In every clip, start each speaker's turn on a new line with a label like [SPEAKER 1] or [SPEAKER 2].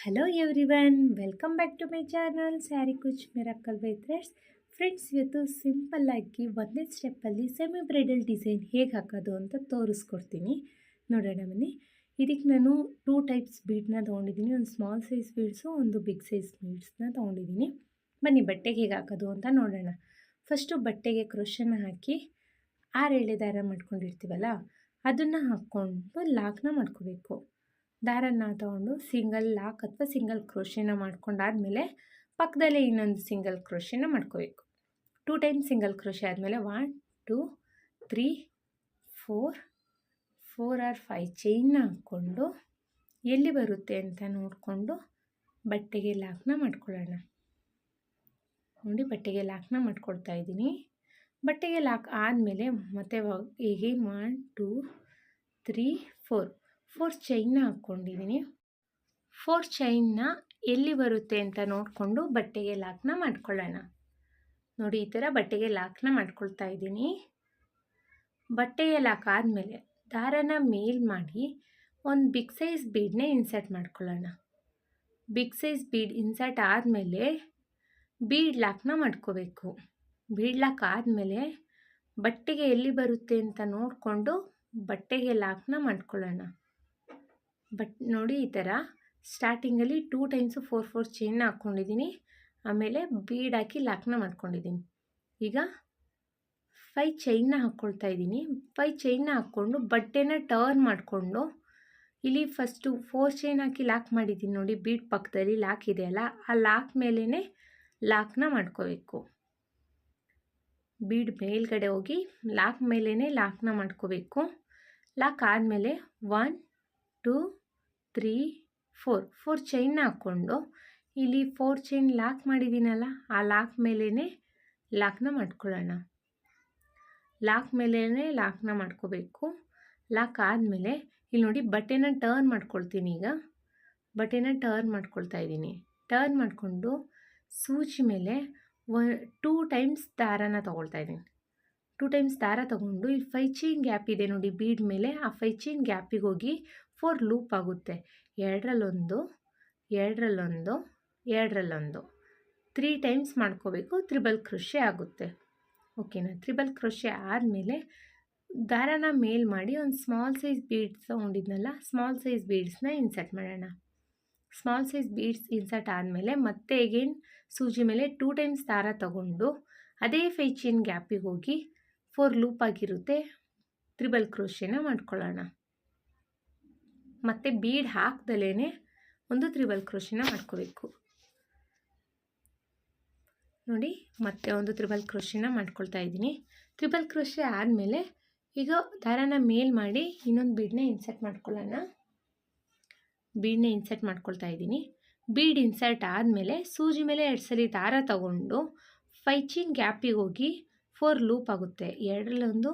[SPEAKER 1] Hello everyone, welcome back to my channel saree ಕುಚ್ miracle by threads. Friends, ಇವತ್ತು ಸಿಂಪಲ್ಲಾಗಿ ಒಂದೇ ಸ್ಟೆಪ್ಪಲ್ಲಿ ಸೆಮಿ ಬ್ರೈಡಲ್ ಡಿಸೈನ್ ಹೇಗೆ ಹಾಕೋದು ಅಂತ ತೋರಿಸ್ಕೊಡ್ತೀನಿ. ನೋಡೋಣ ಬನ್ನಿ. ಇದಕ್ಕೆ ನಾನು 2 ಟೈಪ್ಸ್ ಬೀಡ್ನ ತೊಗೊಂಡಿದ್ದೀನಿ. ಒಂದು ಸ್ಮಾಲ್ ಸೈಜ್ ಬೀಡ್ಸು, ಒಂದು ಬಿಗ್ ಸೈಜ್ ಬೀಡ್ಸ್ನ ತೊಗೊಂಡಿದ್ದೀನಿ. ಬನ್ನಿ ಬಟ್ಟೆಗೆ ಹೇಗೆ ಹಾಕೋದು ಅಂತ ನೋಡೋಣ. ಫಸ್ಟು ಬಟ್ಟೆಗೆ ಕ್ರೋಶನ ಹಾಕಿ 6 ಎಳೆ ದಾರ ಮಾಡ್ಕೊಂಡಿರ್ತೀವಲ್ಲ ಅದನ್ನು ಹಾಕ್ಕೊಂಡು ಲಾಕ್ನ ಮಾಡ್ಕೋಬೇಕು. ದಾರನ ತೊಗೊಂಡು ಸಿಂಗಲ್ ಲಾಕ್ ಅಥವಾ ಸಿಂಗಲ್ ಕ್ರೋಶೆನ ಮಾಡ್ಕೊಂಡಾದಮೇಲೆ ಪಕ್ಕದಲ್ಲೇ ಇನ್ನೊಂದು ಸಿಂಗಲ್ ಕ್ರೋಶೆನ ಮಾಡ್ಕೋಬೇಕು. 2 ಟೈಮ್ ಸಿಂಗಲ್ ಕ್ರೋಶೆ ಆದಮೇಲೆ 1 2 3 4 ಆರ್ 5 ಚೈನ್ನ ಹಾಕ್ಕೊಂಡು ಎಲ್ಲಿ ಬರುತ್ತೆ ಅಂತ ನೋಡಿಕೊಂಡು ಬಟ್ಟೆಗೆ ಲಾಕ್ನ ಮಾಡ್ಕೊಳ್ಳೋಣ. ನೋಡಿ, ಬಟ್ಟೆಗೆ ಲಾಕ್ನ ಮಾಡ್ಕೊಳ್ತಾ ಇದ್ದೀನಿ. ಬಟ್ಟೆಗೆ ಲಾಕ್ ಆದಮೇಲೆ ಮತ್ತೆ ಹೀಗೆ 1 2 3 4 ಚೈನ್ನ ಹಾಕ್ಕೊಂಡಿದ್ದೀನಿ. 4 ಚೈನ್ನ ಎಲ್ಲಿ ಬರುತ್ತೆ ಅಂತ ನೋಡಿಕೊಂಡು ಬಟ್ಟೆಗೆ ಲಾಕ್ನ ಮಾಡ್ಕೊಳ್ಳೋಣ. ನೋಡಿ, ಈ ಥರ ಬಟ್ಟೆಗೆ ಲಾಕ್ನ ಮಾಡ್ಕೊಳ್ತಾ ಇದ್ದೀನಿ. ಬಟ್ಟೆಗೆ ಲಾಕ್ ಆದಮೇಲೆ ದಾರನ ಮೇಲ್ ಮಾಡಿ ಒಂದು ಬಿಗ್ ಸೈಜ್ ಬೀಡನ್ನ ಇನ್ಸರ್ಟ್ ಮಾಡ್ಕೊಳ್ಳೋಣ. ಬಿಗ್ ಸೈಜ್ ಬೀಡ್ ಇನ್ಸರ್ಟ್ ಆದಮೇಲೆ ಬೀಡ್ ಲಾಕ್ನ ಮಾಡ್ಕೋಬೇಕು. ಬೀಡ್ ಲಾಕ್ ಆದಮೇಲೆ ಬಟ್ಟೆಗೆ ಎಲ್ಲಿ ಬರುತ್ತೆ ಅಂತ ನೋಡಿಕೊಂಡು ಬಟ್ಟೆಗೆ ಲಾಕ್ನ ಮಾಡ್ಕೊಳ್ಳೋಣ. ನೋಡಿ, ಈ ಥರ ಸ್ಟಾರ್ಟಿಂಗಲ್ಲಿ 2 ಟೈಮ್ಸು 4 ಚೈನ್ನ ಹಾಕ್ಕೊಂಡಿದ್ದೀನಿ. ಆಮೇಲೆ ಬೀಡ್ ಹಾಕಿ ಲಾಕ್ನ ಮಾಡ್ಕೊಂಡಿದ್ದೀನಿ. ಈಗ 5 ಚೈನ್ನ ಹಾಕ್ಕೊಳ್ತಾ ಇದ್ದೀನಿ. 5 ಚೈನ್ನ ಹಾಕ್ಕೊಂಡು ಬಟ್ಟೆನ ಟರ್ನ್ ಮಾಡಿಕೊಂಡು ಇಲ್ಲಿ ಫಸ್ಟು 4 ಚೈನ್ ಹಾಕಿ ಲಾಕ್ ಮಾಡಿದ್ದೀನಿ. ನೋಡಿ, ಬೀಡ್ ಪಕ್ಕದಲ್ಲಿ ಲಾಕ್ ಇದೆಯಲ್ಲ, ಆ ಲಾಕ್ ಮೇಲೇ ಲಾಕ್ನ ಮಾಡ್ಕೋಬೇಕು. ಬೀಡ್ ಮೇಲ್ಗಡೆ ಹೋಗಿ ಲಾಕ್ ಮೇಲೇ ಲಾಕ್ನ ಮಾಡ್ಕೋಬೇಕು. ಲಾಕ್ ಆದಮೇಲೆ 1 2 3 4 ಚೈನ್ನ ಹಾಕ್ಕೊಂಡು ಇಲ್ಲಿ 4 ಚೈನ್ ಲಾಕ್ ಮಾಡಿದ್ದೀನಲ್ಲ, ಆ ಲಾಕ್ ಮೇಲೇ ಲಾಕ್ನ ಮಾಡ್ಕೊಳ್ಳೋಣ. ಲಾಕ್ ಮೇಲೇ ಲಾಕ್ನ ಮಾಡ್ಕೋಬೇಕು. ಲಾಕ್ ಆದಮೇಲೆ ಇಲ್ಲಿ ನೋಡಿ, ಬಟ್ಟೆನ ಟರ್ನ್ ಮಾಡ್ಕೊಳ್ತೀನಿ. ಈಗ ಬಟ್ಟೆನ ಟರ್ನ್ ಮಾಡ್ಕೊಳ್ತಾ ಇದ್ದೀನಿ. ಟರ್ನ್ ಮಾಡಿಕೊಂಡು ಸೂಜಿ ಮೇಲೆ 2 ಟೈಮ್ಸ್ ದಾರನ ತೊಗೊಳ್ತಾ ಇದ್ದೀನಿ. 2 ಟೈಮ್ಸ್ ದಾರ ತೊಗೊಂಡು ಈ 5 ಚೈನ್ ಗ್ಯಾಪ್ ಇದೆ ನೋಡಿ ಬೀಡ್ ಮೇಲೆ, ಆ 5 ಚೈನ್ ಗ್ಯಾಪಿಗೆ ಹೋಗಿ 4 ಲೂಪ್ ಆಗುತ್ತೆ. 2ರಲ್ಲೊಂದು 2ರಲ್ಲೊಂದು 2ರಲ್ಲೊಂದು 3 ಟೈಮ್ಸ್ ಮಾಡ್ಕೋಬೇಕು. ತ್ರಿಬಲ್ ಕ್ರೋಶೆ ಆಗುತ್ತೆ. ಓಕೆನಾ? ತ್ರಿಬಲ್ ಕ್ರೋಶೆ ಆದಮೇಲೆ ದಾರನ ಮೇಲ್ ಮಾಡಿ ಒಂದು ಸ್ಮಾಲ್ ಸೈಜ್ ಬೀಡ್ಸ್ ತೊಗೊಂಡಿದ್ನಲ್ಲ, ಸ್ಮಾಲ್ ಸೈಜ್ ಬೀಡ್ಸ್ನ ಇನ್ಸರ್ಟ್ ಮಾಡೋಣ. ಸ್ಮಾಲ್ ಸೈಜ್ ಬೀಡ್ಸ್ ಇನ್ಸರ್ಟ್ ಆದಮೇಲೆ ಮತ್ತೆ ಅಗೇನ್ ಸೂಜಿ ಮೇಲೆ 2 ಟೈಮ್ಸ್ ದಾರ ತಗೊಂಡು ಅದೇ 5 ಚೈನ್ ಗ್ಯಾಪಿಗೆ ಹೋಗಿ 4 ಲೂಪ್ ಆಗಿರುತ್ತೆ, ತ್ರಿಬಲ್ ಕ್ರೋಶೆನ ಮಾಡ್ಕೊಳ್ಳೋಣ. ಮತ್ತು ಬೀಡ್ ಹಾಕ್ದಲೇ ಒಂದು ತ್ರಿಬಲ್ ಕ್ರೋಶೆನ ಮಾಡ್ಕೋಬೇಕು. ನೋಡಿ, ಮತ್ತೆ ಒಂದು ತ್ರಿಬಲ್ ಕ್ರೋಶೆನ ಮಾಡ್ಕೊಳ್ತಾ ಇದ್ದೀನಿ. ತ್ರಿಬಲ್ ಕ್ರೋಶೆ ಆದಮೇಲೆ ಈಗ ದಾರನ ಮೇಲ್ ಮಾಡಿ ಇನ್ನೊಂದು ಬೀಡನ್ನ ಇನ್ಸರ್ಟ್ ಮಾಡ್ಕೊಳ್ಳೋಣ. ಬೀಡನ್ನ ಇನ್ಸರ್ಟ್ ಮಾಡ್ಕೊಳ್ತಾ ಇದ್ದೀನಿ. ಬೀಡ್ ಇನ್ಸರ್ಟ್ ಆದಮೇಲೆ ಸೂಜಿ ಮೇಲೆ 2 ಸಲ ದಾರ ತಗೊಂಡು 5 ಚೈನ್ ಗ್ಯಾಪಿಗೆ ಹೋಗಿ 4 ಲೂಪ್ ಆಗುತ್ತೆ. 2ರಲ್ಲೊಂದು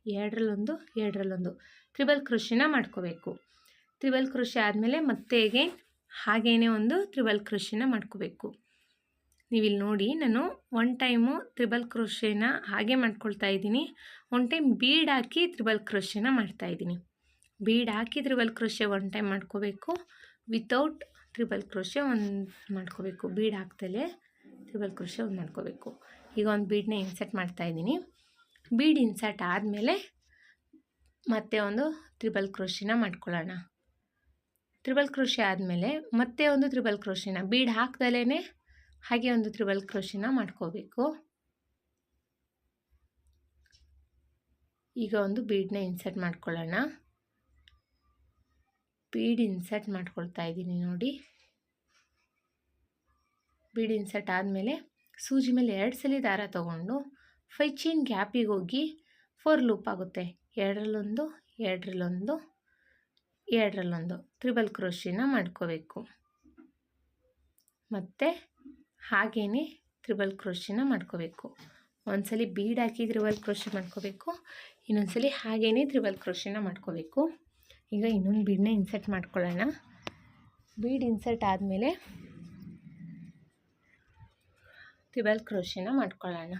[SPEAKER 1] 2ರಲ್ಲೊಂದು 2ರಲ್ಲೊಂದು ತ್ರಿಬಲ್ ಕ್ರೋಶೆನ ಮಾಡ್ಕೋಬೇಕು. ತ್ರಿಬಲ್ ಕ್ರೋಶೆ ಆದಮೇಲೆ ಮತ್ತೆ ಅಗೇನ್ ಹಾಗೇ ಒಂದು ತ್ರಿಬಲ್ ಕ್ರೋಶೆನ ಮಾಡ್ಕೋಬೇಕು. ನೀವಿಲ್ಲಿ ನೋಡಿ, ನಾನು 1 ಟೈಮು ತ್ರಿಬಲ್ ಕ್ರೋಶೆನ ಹಾಗೆ ಮಾಡ್ಕೊಳ್ತಾ ಇದ್ದೀನಿ. 1 ಟೈಮ್ ಬೀಡ್ ಹಾಕಿ ತ್ರಿಬಲ್ ಕ್ರೋಶೆನ ಮಾಡ್ತಾಯಿದ್ದೀನಿ. ಬೀಡ್ ಹಾಕಿ ತ್ರಿಬಲ್ ಕ್ರೋಶೆ 1 ಟೈಮ್ ಮಾಡ್ಕೋಬೇಕು. ವಿತೌಟ್ ತ್ರಿಬಲ್ ಕ್ರೋಶೆ ಒಂದು ಮಾಡ್ಕೋಬೇಕು. ಬೀಡ್ ಹಾಕ್ದಲೇ ತ್ರಿಬಲ್ ಕ್ರೋಶೆ ಒಂದು ಮಾಡ್ಕೋಬೇಕು. ಈಗ ಒಂದು ಬೀಡನ್ನ ಇನ್ಸರ್ಟ್ ಮಾಡ್ತಾಯಿದ್ದೀನಿ. ಬೀಡ್ ಇನ್ಸರ್ಟ್ ಆದಮೇಲೆ ಮತ್ತೆ ಒಂದು ತ್ರಿಬಲ್ ಕ್ರೋಶೆನ ಮಾಡ್ಕೊಳ್ಳೋಣ. ತ್ರಿಬಲ್ ಕ್ರೋಶೆ ಆದಮೇಲೆ ಮತ್ತೆ ಒಂದು ತ್ರಿಬಲ್ ಕ್ರೋಶೆನ ಬೀಡ್ ಹಾಕ್ದಲೇ ಹಾಗೆ ಒಂದು ತ್ರಿಬಲ್ ಕ್ರೋಶೆನ ಮಾಡ್ಕೋಬೇಕು. ಈಗ ಒಂದು ಬೀಡನ್ನ ಇನ್ಸರ್ಟ್ ಮಾಡ್ಕೊಳ್ಳೋಣ. ಬೀಡ್ ಇನ್ಸರ್ಟ್ ಮಾಡ್ಕೊಳ್ತಾ ಇದ್ದೀನಿ. ನೋಡಿ, ಬೀಡ್ ಇನ್ಸರ್ಟ್ ಆದಮೇಲೆ ಸೂಜಿ ಮೇಲೆ 2 ಸಲ ದಾರ ತೊಗೊಂಡು 5 ಚೈನ್ ಗ್ಯಾಪಿಗೆ ಹೋಗಿ 4 ಲೂಪ್ ಆಗುತ್ತೆ. 2ರಲ್ಲೊಂದು 2ರಲ್ಲೊಂದು 2ರಲ್ಲೊಂದು ತ್ರಿಬಲ್ ಕ್ರೋಶೆನ ಮಾಡ್ಕೋಬೇಕು. ಮತ್ತು ಹಾಗೇ ತ್ರಿಬಲ್ ಕ್ರೋಶೆನ ಮಾಡ್ಕೋಬೇಕು. ಒಂದ್ಸಲಿ ಬೀಡ್ ಹಾಕಿ ತ್ರಿಬಲ್ ಕ್ರೋಶೆ ಮಾಡ್ಕೋಬೇಕು, ಇನ್ನೊಂದ್ಸಲಿ ಹಾಗೇ ತ್ರಿಬಲ್ ಕ್ರೋಶೆನ ಮಾಡ್ಕೋಬೇಕು. ಈಗ ಇನ್ನೊಂದು ಬೀಡನ್ನ ಇನ್ಸರ್ಟ್ ಮಾಡ್ಕೊಳ್ಳೋಣ. ಬೀಡ್ ಇನ್ಸರ್ಟ್ ಆದಮೇಲೆ ತ್ರಿಬಲ್ ಕ್ರೋಶೆನ ಮಾಡ್ಕೊಳ್ಳೋಣ.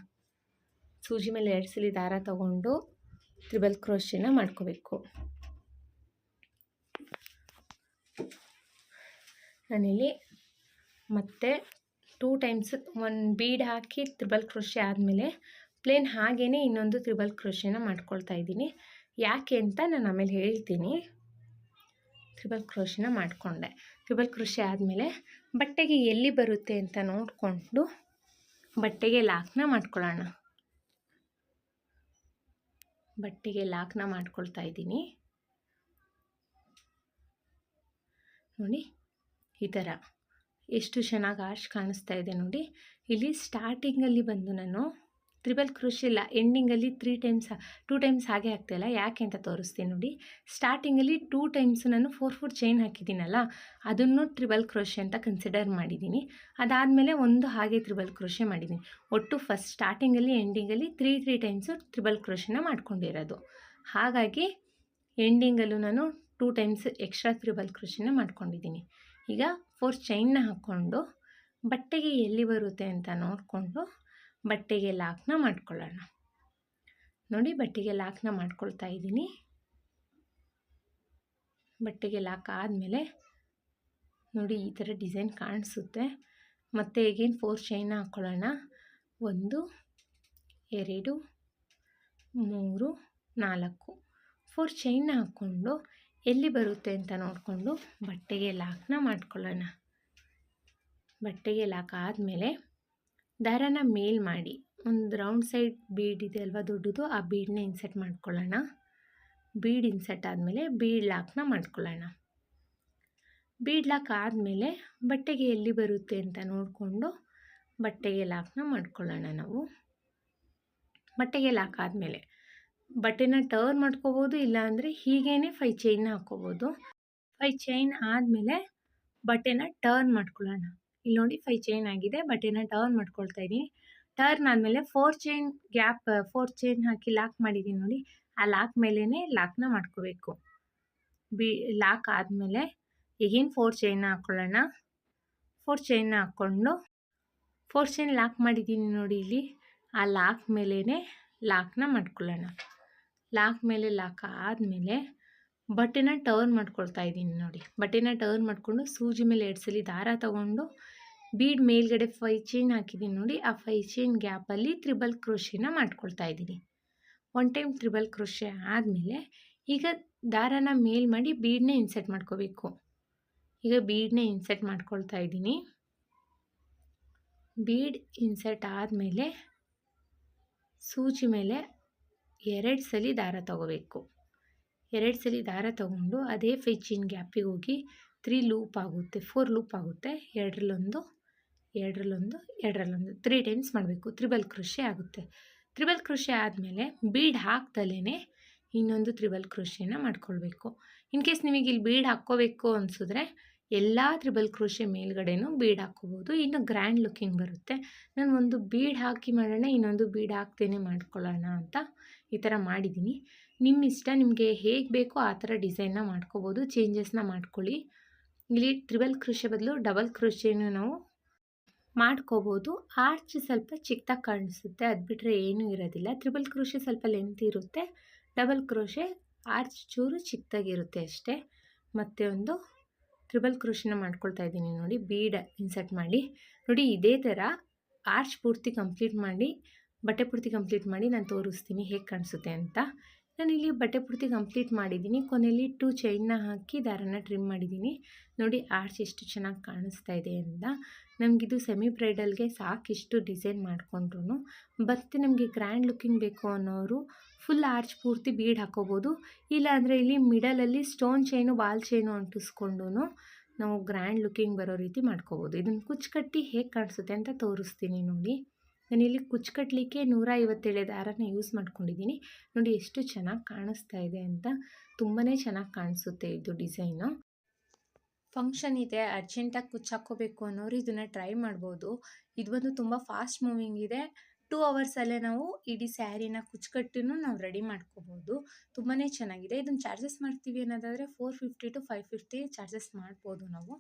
[SPEAKER 1] ಸೂಜಿ ಮೇಲೆ 2 ಸಲ ದಾರ ತಗೊಂಡು ತ್ರಿಬಲ್ ಕ್ರೋಶೆನ ಮಾಡ್ಕೋಬೇಕು. ನಾನಿಲ್ಲಿ ಮತ್ತೆ 2 ಟೈಮ್ಸ್ ಒಂದು ಬೀಡ್ ಹಾಕಿ ತ್ರಿಬಲ್ ಕ್ರೋಶೆ ಆದಮೇಲೆ ಪ್ಲೇನ್ ಹಾಗೇ ಇನ್ನೊಂದು ತ್ರಿಬಲ್ ಕ್ರೋಶೆನ ಮಾಡ್ಕೊಳ್ತಾ ಇದ್ದೀನಿ. ಯಾಕೆ ಅಂತ ನಾನು ಆಮೇಲೆ ಹೇಳ್ತೀನಿ. ತ್ರಿಬಲ್ ಕ್ರೋಶೆನ ಮಾಡಿಕೊಂಡೆ. ತ್ರಿಬಲ್ ಕ್ರೋಶೆ ಆದಮೇಲೆ ಬಟ್ಟೆಗೆ ಎಲ್ಲಿ ಬರುತ್ತೆ ಅಂತ ನೋಡಿಕೊಂಡು ಬಟ್ಟೆಗೆ ಲಾಕ್ನ ಮಾಡ್ಕೊಳ್ಳೋಣ. ಬಟ್ಟೆಗೆ ಲಾಕ್ನ ಮಾಡ್ಕೊಳ್ತಾ ಇದ್ದೀನಿ. ನೋಡಿ ಈ ಥರ ಎಷ್ಟು ಚೆನ್ನಾಗಿ ಆರ್ಚ್ ಕಾಣಿಸ್ತಾ ಇದೆ ನೋಡಿ. ಇಲ್ಲಿ ಸ್ಟಾರ್ಟಿಂಗಲ್ಲಿ ಬಂದು ನಾನು ತ್ರಿಬಲ್ ಕ್ರೋಶೆ ಇಲ್ಲ, ಎಂಡಿಂಗಲ್ಲಿ 2 ಟೈಮ್ಸ್ ಹಾಗೆ ಆಗ್ತಾಯಿಲ್ಲ. ಯಾಕೆ ಅಂತ ತೋರಿಸ್ತೀನಿ ನೋಡಿ. ಸ್ಟಾರ್ಟಿಂಗಲ್ಲಿ 2 ಟೈಮ್ಸ್ ನಾನು 4 ಚೈನ್ ಹಾಕಿದ್ದೀನಲ್ಲ, ಅದನ್ನು ತ್ರಿಬಲ್ ಕ್ರೋಶೆ ಅಂತ ಕನ್ಸಿಡರ್ ಮಾಡಿದ್ದೀನಿ. ಅದಾದಮೇಲೆ ಒಂದು ಹಾಗೆ ತ್ರಿಬಲ್ ಕ್ರೋಶೆ ಮಾಡಿದ್ದೀನಿ. ಒಟ್ಟು ಫಸ್ಟ್ ಸ್ಟಾರ್ಟಿಂಗಲ್ಲಿ ಎಂಡಿಂಗಲ್ಲಿ 3 ಟೈಮ್ಸು ತ್ರಿಬಲ್ ಕ್ರೋಶೆನ ಮಾಡ್ಕೊಂಡಿರೋದು. ಹಾಗಾಗಿ ಎಂಡಿಂಗಲ್ಲೂ ನಾನು 2 ಟೈಮ್ಸ್ ಎಕ್ಸ್ಟ್ರಾ ತ್ರಿಬಲ್ ಕ್ರೋಶೆನ ಮಾಡ್ಕೊಂಡಿದ್ದೀನಿ. ಈಗ 4 ಚೈನ್ನ ಹಾಕ್ಕೊಂಡು ಬಟ್ಟೆಗೆ ಎಲ್ಲಿ ಬರುತ್ತೆ ಅಂತ ನೋಡಿಕೊಂಡು ಬಟ್ಟೆಗೆ ಲಾಕ್ನ ಮಾಡ್ಕೊಳ್ಳೋಣ. ನೋಡಿ ಬಟ್ಟೆಗೆ ಲಾಕ್ನ ಮಾಡ್ಕೊಳ್ತಾ ಇದ್ದೀನಿ. ಬಟ್ಟೆಗೆ ಲಾಕ್ ಆದಮೇಲೆ ನೋಡಿ ಈ ಥರ ಡಿಸೈನ್ ಕಾಣಿಸುತ್ತೆ. ಮತ್ತು ಈಗೇನು 4 ಚೈನ್ನ ಹಾಕ್ಕೊಳ್ಳೋಣ. 1 2 3 4 4 ಚೈನ್ನ ಹಾಕ್ಕೊಂಡು ಎಲ್ಲಿ ಬರುತ್ತೆ ಅಂತ ನೋಡಿಕೊಂಡು ಬಟ್ಟೆಗೆ ಲಾಕ್ನ ಮಾಡ್ಕೊಳ್ಳೋಣ. ಬಟ್ಟೆಗೆ ಲಾಕ್ ಆದಮೇಲೆ ದಾರನ ಮೇಲ್ ಮಾಡಿ ಒಂದು ರೌಂಡ್ ಸೈಡ್ ಬೀಡ್ ಇದೆ ಅಲ್ವಾ ದೊಡ್ಡದು, ಆ ಬೀಡನ್ನ ಇನ್ಸರ್ಟ್ ಮಾಡ್ಕೊಳ್ಳೋಣ. ಬೀಡ್ ಇನ್ಸರ್ಟ್ ಆದಮೇಲೆ ಬೀಡ್ ಲಾಕ್ನ ಮಾಡ್ಕೊಳ್ಳೋಣ. ಬೀಡ್ ಲಾಕ್ ಆದಮೇಲೆ ಬಟ್ಟೆಗೆ ಎಲ್ಲಿ ಬರುತ್ತೆ ಅಂತ ನೋಡಿಕೊಂಡು ಬಟ್ಟೆಗೆ ಲಾಕ್ನ ಮಾಡ್ಕೊಳ್ಳೋಣ ನಾವು. ಬಟ್ಟೆಗೆ ಲಾಕ್ ಆದಮೇಲೆ ಬಟ್ಟೆನ ಟರ್ನ್ ಮಾಡ್ಕೋಬೋದು, ಇಲ್ಲಾಂದರೆ ಹೀಗೇ 5 ಚೈನ್ನ ಹಾಕ್ಕೋಬೋದು. 5 ಚೈನ್ ಆದಮೇಲೆ ಬಟ್ಟೆನ ಟರ್ನ್ ಮಾಡ್ಕೊಳ್ಳೋಣ. ಇಲ್ಲಿ ನೋಡಿ 5 ಚೈನ್ ಆಗಿದೆ. ಬಟ್ಟೆನ ಟರ್ನ್ ಮಾಡ್ಕೊಳ್ತಾ ಇದ್ದೀನಿ. ಟರ್ನ್ ಆದಮೇಲೆ 4 ಚೈನ್ ಗ್ಯಾಪ್ 4 ಚೈನ್ ಹಾಕಿ ಲಾಕ್ ಮಾಡಿದ್ದೀನಿ ನೋಡಿ. ಆ ಲಾಕ್ ಮೇಲೇ ಲಾಕ್ನ ಮಾಡ್ಕೋಬೇಕು. ಲಾಕ್ ಆದಮೇಲೆ ಈಗೇನು 4 ಚೈನ್ನ ಹಾಕ್ಕೊಳ್ಳೋಣ. 4 ಚೈನ್ನ ಹಾಕ್ಕೊಂಡು 4 ಚೈನ್ ಲಾಕ್ ಮಾಡಿದ್ದೀನಿ ನೋಡಿ. ಇಲ್ಲಿ ಆ ಲಾಕ್ ಮೇಲೇ ಲಾಕ್ನ ಮಾಡ್ಕೊಳ್ಳೋಣ. ಲಾಕ್ ಮೇಲೆ ಲಾಕ್ ಆದಮೇಲೆ ಬಟ್ಟೆನ ಟರ್ನ್ ಮಾಡ್ಕೊಳ್ತಾ ಇದ್ದೀನಿ ನೋಡಿ. ಬಟ್ಟೆನ ಟರ್ನ್ ಮಾಡಿಕೊಂಡು ಸೂಜಿ ಮೇಲೆ 2 ಸಲ ದಾರ ತಗೊಂಡು ಬೀಡ್ ಮೇಲ್ಗಡೆ 5 ಚೈನ್ ಹಾಕಿದ್ದೀನಿ ನೋಡಿ. ಆ 5 ಚೈನ್ ಗ್ಯಾಪಲ್ಲಿ ತ್ರಿಬಲ್ ಕ್ರೋಶೆನ ಮಾಡ್ಕೊಳ್ತಾ ಇದ್ದೀನಿ. 1 ಟೈಮ್ ತ್ರಿಬಲ್ ಕ್ರೋಶೆ ಆದಮೇಲೆ ಈಗ ದಾರನ ಮೇಲ್ ಮಾಡಿ ಬೀಡನ್ನ ಇನ್ಸರ್ಟ್ ಮಾಡ್ಕೋಬೇಕು. ಈಗ ಬೀಡನ್ನ ಇನ್ಸರ್ಟ್ ಮಾಡ್ಕೊಳ್ತಾ ಇದ್ದೀನಿ. ಬೀಡ್ ಇನ್ಸರ್ಟ್ ಆದಮೇಲೆ ಸೂಜಿ ಮೇಲೆ 2 ಸಲ ದಾರ ತಗೋಬೇಕು. 2 ಸಲ ದಾರ ತಗೊಂಡು ಅದೇ 5 ಚೈನ್ ಗ್ಯಾಪಿಗೆ ಹೋಗಿ 3 ಲೂಪ್ ಆಗುತ್ತೆ, 4 ಲೂಪ್ ಆಗುತ್ತೆ. 2ರಲ್ಲೊಂದು 3 ಟೈಮ್ಸ್ ಮಾಡಬೇಕು. ತ್ರಿಬಲ್ ಕ್ರೋಶೆ ಆಗುತ್ತೆ. ತ್ರಿಬಲ್ ಕ್ರೋಶೆ ಆದಮೇಲೆ ಬೀಡ್ ಹಾಕ್ದಲೇ ಇನ್ನೊಂದು ತ್ರಿಬಲ್ ಕ್ರೋಶೆನ ಮಾಡ್ಕೊಳ್ಬೇಕು. ಇನ್ ಕೇಸ್ ನಿಮಗೆ ಇಲ್ಲಿ ಬೀಡ್ ಹಾಕ್ಕೋಬೇಕು ಅನಿಸಿದ್ರೆ ಎಲ್ಲ ತ್ರಿಬಲ್ ಕ್ರೋಶೆ ಮೇಲ್ಗಡೆನೂ ಬೀಡ್ ಹಾಕ್ಕೋಬೋದು. ಇನ್ನು ಗ್ರ್ಯಾಂಡ್ ಲುಕ್ಕಿಂಗ್ ಬರುತ್ತೆ. ನಾನು ಒಂದು ಬೀಡ್ ಹಾಕಿ ಮಾಡೋಣ, ಇನ್ನೊಂದು ಬೀಡ್ ಹಾಕ್ತೇನೆ ಮಾಡ್ಕೊಳ್ಳೋಣ ಅಂತ ಈ ಥರ ಮಾಡಿದ್ದೀನಿ. ನಿಮ್ಮ ಇಷ್ಟ, ನಿಮಗೆ ಹೇಗೆ ಬೇಕೋ ಆ ಥರ ಡಿಸೈನ್ನ ಮಾಡ್ಕೋಬೋದು. ಚೇಂಜಸ್ನ ಮಾಡ್ಕೊಳ್ಳಿ. ಇಲ್ಲಿ ತ್ರಿಬಲ್ ಕ್ರೋಶೆ ಬದಲು ಡಬಲ್ ಕ್ರೋಶೆನೂ ನಾವು ಮಾಡ್ಕೋಬೋದು. ಆರ್ಚ್ ಸ್ವಲ್ಪ ಚಿಕ್ಕದಾಗಿ ಕಾಣಿಸುತ್ತೆ, ಅದು ಬಿಟ್ಟರೆ ಏನೂ ಇರೋದಿಲ್ಲ. ತ್ರಿಬಲ್ ಕ್ರೋಶೆ ಸ್ವಲ್ಪ ಲೆಂತ್ ಇರುತ್ತೆ, ಡಬಲ್ ಕ್ರೋಶೆ ಆರ್ಚ್ ಚೂರು ಚಿಕ್ಕದಾಗಿರುತ್ತೆ ಅಷ್ಟೇ. ಮತ್ತೆ ಒಂದು ತ್ರಿಬಲ್ ಕ್ರೋಶೆನ ಮಾಡ್ಕೊಳ್ತಾ ಇದ್ದೀನಿ ನೋಡಿ. ಬೀಡ್ ಇನ್ಸರ್ಟ್ ಮಾಡಿ ನೋಡಿ. ಇದೇ ಥರ ಆರ್ಚ್ ಪೂರ್ತಿ ಕಂಪ್ಲೀಟ್ ಮಾಡಿ, ಬಟ್ಟೆ ಪೂರ್ತಿ ಕಂಪ್ಲೀಟ್ ಮಾಡಿ ನಾನು ತೋರಿಸ್ತೀನಿ ಹೇಗೆ ಕಾಣಿಸುತ್ತೆ ಅಂತ. ನಾನಿಲ್ಲಿ ಬಟ್ಟೆ ಪೂರ್ತಿ ಕಂಪ್ಲೀಟ್ ಮಾಡಿದ್ದೀನಿ. ಕೊನೆಯಲ್ಲಿ 2 ಚೈನ್ನ ಹಾಕಿ ದಾರನ ಟ್ರಿಮ್ ಮಾಡಿದ್ದೀನಿ ನೋಡಿ. ಆರ್ಚ್ ಎಷ್ಟು ಚೆನ್ನಾಗಿ ಕಾಣಿಸ್ತಾ ಇದೆ ಅಂತ. ನಮಗಿದು ಸೆಮಿ ಬ್ರೈಡಲ್ಗೆ ಸಾಕಿಷ್ಟು ಡಿಸೈನ್ ಮಾಡಿಕೊಂಡ್ರು. ಮತ್ತು ನಮಗೆ ಗ್ರ್ಯಾಂಡ್ ಲುಕ್ಕಿಂಗ್ ಬೇಕು ಅನ್ನೋರು ಫುಲ್ ಆರ್ಚ್ ಪೂರ್ತಿ ಬೀಡ್ ಹಾಕೋಬೋದು. ಇಲ್ಲಾಂದರೆ ಇಲ್ಲಿ ಮಿಡಲಲ್ಲಿ ಸ್ಟೋನ್ ಚೈನು ಬಾಲ್ ಚೈನು ಅಂಟಿಸ್ಕೊಂಡು ನಾವು ಗ್ರ್ಯಾಂಡ್ ಲುಕ್ಕಿಂಗ್ ಬರೋ ರೀತಿ ಮಾಡ್ಕೋಬೋದು. ಇದನ್ನು ಕುಚ್ಚು ಹೇಗೆ ಕಾಣಿಸುತ್ತೆ ಅಂತ ತೋರಿಸ್ತೀನಿ ನೋಡಿ. ನಾನಿಲ್ಲಿ ಕುಚ್ಚು ಕಟ್ಟಲಿಕ್ಕೆ 157 ದಾರನ ಯೂಸ್ ಮಾಡ್ಕೊಂಡಿದ್ದೀನಿ ನೋಡಿ. ಎಷ್ಟು ಚೆನ್ನಾಗಿ ಕಾಣಿಸ್ತಾ ಇದೆ ಅಂತ. ತುಂಬಾ ಚೆನ್ನಾಗಿ ಕಾಣಿಸುತ್ತೆ ಇದು ಡಿಸೈನು. ಫಂಕ್ಷನ್ ಇದೆ, ಅರ್ಜೆಂಟಾಗಿ ಕುಚ್ಚು ಹಾಕ್ಕೋಬೇಕು ಅನ್ನೋರು ಇದನ್ನು ಟ್ರೈ ಮಾಡ್ಬೋದು. ಇದು ಬಂದು ತುಂಬ ಫಾಸ್ಟ್ ಮೂವಿಂಗ್ ಇದೆ. 2 ಅವರ್ಸಲ್ಲೇ ನಾವು ಇಡೀ ಸ್ಯಾರಿನ ಕುಚ್ಚುಕಟ್ಟಿನೂ ನಾವು ರೆಡಿ ಮಾಡ್ಕೋಬೋದು. ತುಂಬಾ ಚೆನ್ನಾಗಿದೆ. ಇದನ್ನು ಚಾರ್ಜಸ್ ಮಾಡ್ತೀವಿ ಅನ್ನೋದಾದರೆ 450 to 550 ಚಾರ್ಜಸ್ ಮಾಡ್ಬೋದು ನಾವು.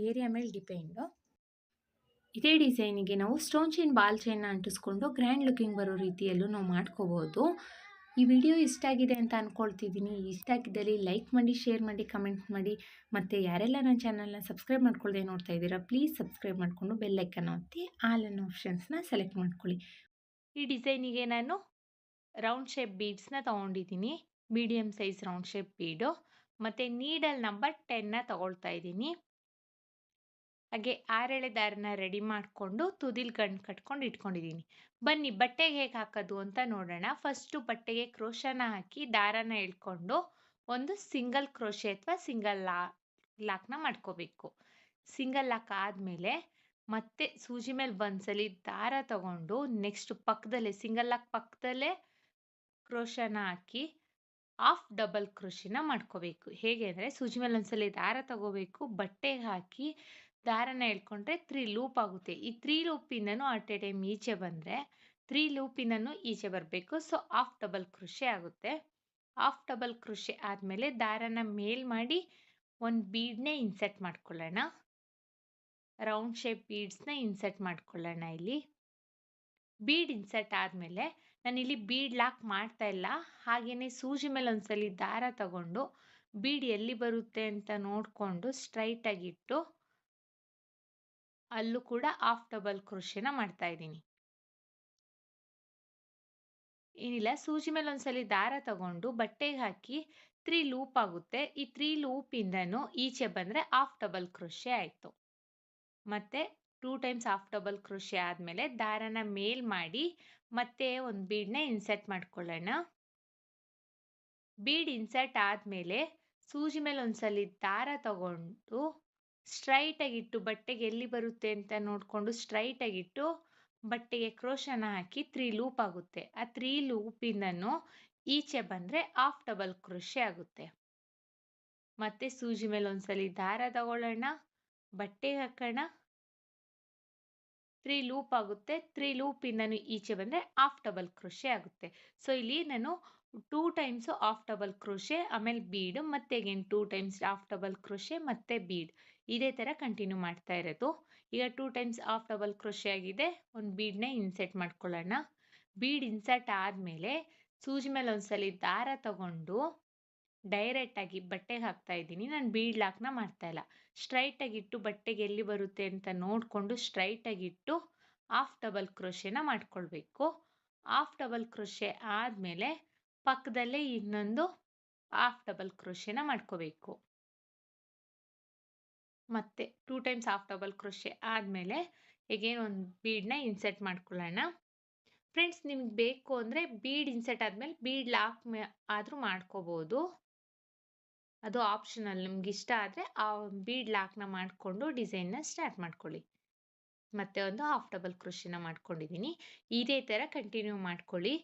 [SPEAKER 1] ಏರಿಯಾ ಮೇಲೆ ಡಿಪೆಂಡು. ಇದೇ ಡಿಸೈನಿಗೆ ನಾವು ಸ್ಟೋನ್ ಚೈನ್ ಬಾಲ್ ಚೈನ್ನ ಅಂಟಿಸ್ಕೊಂಡು ಗ್ರ್ಯಾಂಡ್ ಲುಕ್ಕಿಂಗ್ ಬರೋ ರೀತಿಯಲ್ಲೂ ನಾವು ಮಾಡ್ಕೋಬೋದು. ಈ ವಿಡಿಯೋ ಇಷ್ಟ ಆಗಿದೆ ಅಂತ ಅಂದ್ಕೊಳ್ತಿದ್ದೀನಿ. ಇಷ್ಟ ಆಗಿದ್ದಲ್ಲಿ ಲೈಕ್ ಮಾಡಿ, ಶೇರ್ ಮಾಡಿ, ಕಮೆಂಟ್ ಮಾಡಿ. ಮತ್ತು ಯಾರೆಲ್ಲ ನನ್ನ ಚಾನಲ್ನ ಸಬ್ಸ್ಕ್ರೈಬ್ ಮಾಡ್ಕೊಳ್ಳದೆ ನೋಡ್ತಾ ಇದ್ದೀರಾ, ಪ್ಲೀಸ್ ಸಬ್ಸ್ಕ್ರೈಬ್ ಮಾಡಿಕೊಂಡು ಬೆಲ್ ಐಕನ್ ಒತ್ತಿ ಆಲ್ ಅನ್ನೋ ಆಪ್ಷನ್ಸ್ನ ಸೆಲೆಕ್ಟ್ ಮಾಡ್ಕೊಳ್ಳಿ. ಈ ಡಿಸೈನಿಗೆ ನಾನು ರೌಂಡ್ ಶೇಪ್ ಬೀಡ್ಸ್ನ ತೊಗೊಂಡಿದ್ದೀನಿ. ಮೀಡಿಯಮ್ ಸೈಜ್ ರೌಂಡ್ ಶೇಪ್ ಬೀಡು ಮತ್ತು ನೀಡಲ್ ನಂಬರ್ 10ನ ತೊಗೊಳ್ತಾ ಇದ್ದೀನಿ. ಹಾಗೆ 6 ಎಳೆ ದಾರನ ರೆಡಿ ಮಾಡಿಕೊಂಡು ತುದಿಲ್ ಗಂಟು ಕಟ್ಕೊಂಡು ಇಟ್ಕೊಂಡಿದ್ದೀನಿ. ಬನ್ನಿ ಬಟ್ಟೆಗೆ ಹೇಗೆ ಹಾಕೋದು ಅಂತ ನೋಡೋಣ. ಫಸ್ಟು ಬಟ್ಟೆಗೆ ಕ್ರೋಶನ ಹಾಕಿ ದಾರನ ಎಳ್ಕೊಂಡು ಒಂದು ಸಿಂಗಲ್ ಕ್ರೋಶೆ ಅಥವಾ ಸಿಂಗಲ್ ಲಾಕ್ನ ಮಾಡ್ಕೋಬೇಕು. ಸಿಂಗಲ್ ಲಾಕ್ ಆದಮೇಲೆ ಮತ್ತೆ ಸೂಜಿ ಮೇಲೆ ಒಂದ್ಸಲಿ ದಾರ ತಗೊಂಡು ನೆಕ್ಸ್ಟ್ ಪಕ್ಕದಲ್ಲೇ ಸಿಂಗಲ್ ಲಾಕ್ ಪಕ್ಕದಲ್ಲೇ ಕ್ರೋಶನ ಹಾಕಿ ಹಾಫ್ ಡಬಲ್ ಕ್ರೋಶಿನ ಮಾಡ್ಕೋಬೇಕು. ಹೇಗೆ ಅಂದರೆ ಸೂಜಿ ಮೇಲೆ ಒಂದ್ಸಲಿ ದಾರ ತಗೋಬೇಕು, ಬಟ್ಟೆಗೆ ಹಾಕಿ ದಾರನ ಎಳ್ಕೊಂಡ್ರೆ 3 ಲೂಪ್ ಆಗುತ್ತೆ. ಈ 3 ಲೂಪಿಂದನೂ ಅಟ್ ಎ ಟೈಮ್ ಈಚೆ ಬಂದರೆ 3 ಲೂಪಿಂದನೂ ಈಚೆ ಬರಬೇಕು. ಸೊ ಹಾಫ್ ಡಬಲ್ ಕ್ರೋಶೆ ಆಗುತ್ತೆ. ಹಾಫ್ ಡಬಲ್ ಕ್ರೋಶೆ ಆದಮೇಲೆ ದಾರನ ಮೇಲ್ ಮಾಡಿ ಒಂದು ಬೀಡ್ನೇ ಇನ್ಸರ್ಟ್ ಮಾಡ್ಕೊಳ್ಳೋಣ. ರೌಂಡ್ ಶೇಪ್ ಬೀಡ್ಸ್ನ ಇನ್ಸರ್ಟ್ ಮಾಡ್ಕೊಳ್ಳೋಣ. ಇಲ್ಲಿ ಬೀಡ್ ಇನ್ಸರ್ಟ್ ಆದಮೇಲೆ ನಾನಿಲ್ಲಿ ಬೀಡ್ ಲಾಕ್ ಮಾಡ್ತಾ ಇಲ್ಲ, ಹಾಗೆಯೇ ಸೂಜಿ ಮೇಲೆ ಒಂದ್ಸಲಿ ದಾರ ತಗೊಂಡು ಬೀಡ್ ಎಲ್ಲಿ ಬರುತ್ತೆ ಅಂತ ನೋಡಿಕೊಂಡು ಸ್ಟ್ರೈಟಾಗಿಟ್ಟು ಅಲ್ಲೂ ಕೂಡ ಹಾಫ್ ಡಬಲ್ ಕ್ರೋಶೆನ ಮಾಡ್ತಾ ಇದ್ದೀನಿ. ಏನಿಲ್ಲ, ಸೂಜಿ ಮೇಲೆ ಒಂದ್ಸಲಿ ದಾರ ತಗೊಂಡು ಬಟ್ಟೆಗೆ ಹಾಕಿ 3 ಲೂಪ್ ಆಗುತ್ತೆ. ಈ 3 ಲೂಪಿಂದನೂ ಈಚೆ ಬಂದರೆ ಹಾಫ್ ಡಬಲ್ ಕ್ರೋಶೆ ಆಯಿತು. ಮತ್ತೆ 2 ಟೈಮ್ಸ್ ಹಾಫ್ ಡಬಲ್ ಕ್ರೋಶೆ ಆದಮೇಲೆ ದಾರನ ಮೇಲ್ ಮಾಡಿ ಮತ್ತೆ ಒಂದು ಬೀಡ್ನ ಇನ್ಸರ್ಟ್ ಮಾಡ್ಕೊಳ್ಳೋಣ. ಬೀಡ್ ಇನ್ಸರ್ಟ್ ಆದಮೇಲೆ ಸೂಜಿ ಮೇಲೆ ಒಂದ್ಸಲಿ ದಾರ ತಗೊಂಡು ಸ್ಟ್ರೈಟಾಗಿಟ್ಟು ಬಟ್ಟೆಗೆ ಎಲ್ಲಿ ಬರುತ್ತೆ ಅಂತ ನೋಡಿಕೊಂಡು ಸ್ಟ್ರೈಟಾಗಿಟ್ಟು ಬಟ್ಟೆಗೆ ಕ್ರೋಶನ ಹಾಕಿ 3 ಲೂಪ್ ಆಗುತ್ತೆ. ಆ 3 ಲೂಪಿಂದನೂ ಈಚೆ ಬಂದರೆ ಹಾಫ್ ಡಬಲ್ ಕ್ರೋಶೆ ಆಗುತ್ತೆ. ಮತ್ತೆ ಸೂಜಿ ಮೇಲೆ ಒಂದ್ಸಲಿ ದಾರ ತಗೊಳ್ಳೋಣ, ಬಟ್ಟೆಗೆ ಹಾಕೋಣ, 3 ಲೂಪ್ ಆಗುತ್ತೆ. 3 ಲೂಪಿಂದನೂ ಈಚೆ ಬಂದರೆ ಹಾಫ್ ಡಬಲ್ ಕ್ರೋಶೆ ಆಗುತ್ತೆ. ಸೊ ಇಲ್ಲಿ ನಾನು 2 ಟೈಮ್ಸು ಹಾಫ್ ಡಬಲ್ ಕ್ರೋಶೆ, ಆಮೇಲೆ ಬೀಡು, ಮತ್ತೆ again 2 times half double crochet ಮತ್ತೆ ಬೀಡ್, ಇದೇ ಥರ ಕಂಟಿನ್ಯೂ ಮಾಡ್ತಾ ಇರೋದು. ಈಗ 2 ಟೈಮ್ಸ್ ಹಾಫ್ ಡಬಲ್ ಕ್ರೋಶೆ ಆಗಿದೆ, ಒಂದು ಬೀಡ್ನೇ ಇನ್ಸರ್ಟ್ ಮಾಡ್ಕೊಳ್ಳೋಣ. ಬೀಡ್ ಇನ್ಸರ್ಟ್ ಆದಮೇಲೆ ಸೂಜಿ ಮೇಲೆ ಒಂದ್ಸಲಿ ದಾರ ತಗೊಂಡು ಡೈರೆಕ್ಟಾಗಿ ಬಟ್ಟೆಗೆ ಹಾಕ್ತಾ ಇದ್ದೀನಿ. ನಾನು ಬೀಡ್ ಲಾಕ್ನ ಮಾಡ್ತಾ ಇಲ್ಲ. ಸ್ಟ್ರೈಟಾಗಿಟ್ಟು ಬಟ್ಟೆಗೆ ಎಲ್ಲಿ ಬರುತ್ತೆ ಅಂತ ನೋಡಿಕೊಂಡು ಸ್ಟ್ರೈಟಾಗಿಟ್ಟು ಹಾಫ್ ಡಬಲ್ ಕ್ರೋಶೆನ ಮಾಡ್ಕೊಳ್ಬೇಕು. ಹಾಫ್ ಡಬಲ್ ಕ್ರೋಶೆ ಆದಮೇಲೆ ಪಕ್ಕದಲ್ಲೇ ಇನ್ನೊಂದು ಹಾಫ್ ಡಬಲ್ ಕ್ರೋಶೆನ ಮಾಡ್ಕೋಬೇಕು. ಮತ್ತೆ 2 ಟೈಮ್ಸ್ ಹಾಫ್ ಡಬಲ್ ಕ್ರೋಶೆ ಆದಮೇಲೆ ಎಗೇನ್ ಒಂದು ಬೀಡ್ನ ಇನ್ಸರ್ಟ್ ಮಾಡ್ಕೊಳ್ಳೋಣ. ಫ್ರೆಂಡ್ಸ್, ನಿಮ್ಗೆ ಬೇಕು ಅಂದರೆ ಬೀಡ್ ಇನ್ಸರ್ಟ್ ಆದಮೇಲೆ ಬೀಡ್ ಲಾಕ್ ಆದರೂ ಮಾಡ್ಕೋಬೋದು, ಅದು ಆಪ್ಷನಲ್. ನಿಮ್ಗೆ ಇಷ್ಟ ಆದರೆ ಆ ಬೀಡ್ ಲಾಕ್ನ ಮಾಡಿಕೊಂಡು ಡಿಸೈನ್ನ ಸ್ಟಾರ್ಟ್ ಮಾಡ್ಕೊಳ್ಳಿ. ಮತ್ತೆ ಒಂದು ಹಾಫ್ ಡಬಲ್ ಕ್ರೋಶೆನ ಮಾಡ್ಕೊಂಡಿದ್ದೀನಿ. ಇದೇ ಥರ ಕಂಟಿನ್ಯೂ ಮಾಡ್ಕೊಳ್ಳಿ.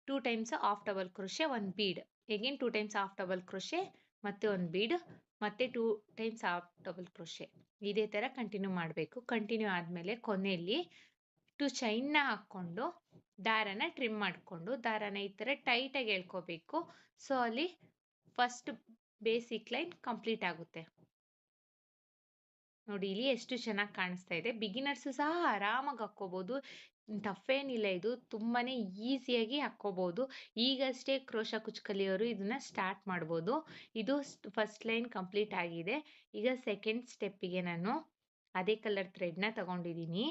[SPEAKER 1] 2 ಟೈಮ್ಸ್ ಹಾಫ್ ಡಬಲ್ ಕ್ರೋಶೆ, ಒಂದು bead, again 2 times half double crochet ಮತ್ತೆ ಒಂದು ಬೀಡ್, ಮತ್ತೆ 2 ಟೈಮ್ಸ್ ಹಾಫ್ ಡಬಲ್ ಕ್ರೋಶೆ, ಇದೇ ಥರ ಕಂಟಿನ್ಯೂ ಮಾಡಬೇಕು. ಕಂಟಿನ್ಯೂ ಆದಮೇಲೆ ಕೊನೆಯಲ್ಲಿ 2 ಚೈನ್ನ ಹಾಕ್ಕೊಂಡು ದಾರನ ಟ್ರಿಮ್ ಮಾಡಿಕೊಂಡು ದಾರನ ಈ ಥರ ಟೈಟಾಗಿ ಎಳ್ಕೋಬೇಕು. ಸೊ ಅಲ್ಲಿ ಫಸ್ಟ್ ಬೇಸಿಕ್ ಲೈನ್ ಕಂಪ್ಲೀಟ್ ಆಗುತ್ತೆ. ನೋಡಿ ಇಲ್ಲಿ ಎಷ್ಟು ಚೆನ್ನಾಗಿ ಕಾಣಿಸ್ತಾ ಇದೆ. ಬಿಗಿನರ್ಸು ಸಹ ಆರಾಮಾಗಿ ಹಾಕ್ಕೋಬೋದು, ಟಫ್ ಏನಿಲ್ಲ. ಇದು ತುಂಬಾ ಈಸಿಯಾಗಿ ಹಾಕ್ಕೋಬೋದು. ಈಗಷ್ಟೇ ಕ್ರೋಶ ಕುಚ್ಚು ಕಲಿಯೋರು ಇದನ್ನು ಸ್ಟಾರ್ಟ್ ಮಾಡ್ಬೋದು. ಇದು ಫಸ್ಟ್ ಲೈನ್ ಕಂಪ್ಲೀಟ್ ಆಗಿದೆ. ಈಗ ಸೆಕೆಂಡ್ ಸ್ಟೆಪ್ಪಿಗೆ ನಾನು ಅದೇ ಕಲರ್ ಥ್ರೆಡ್ನ ತಗೊಂಡಿದ್ದೀನಿ.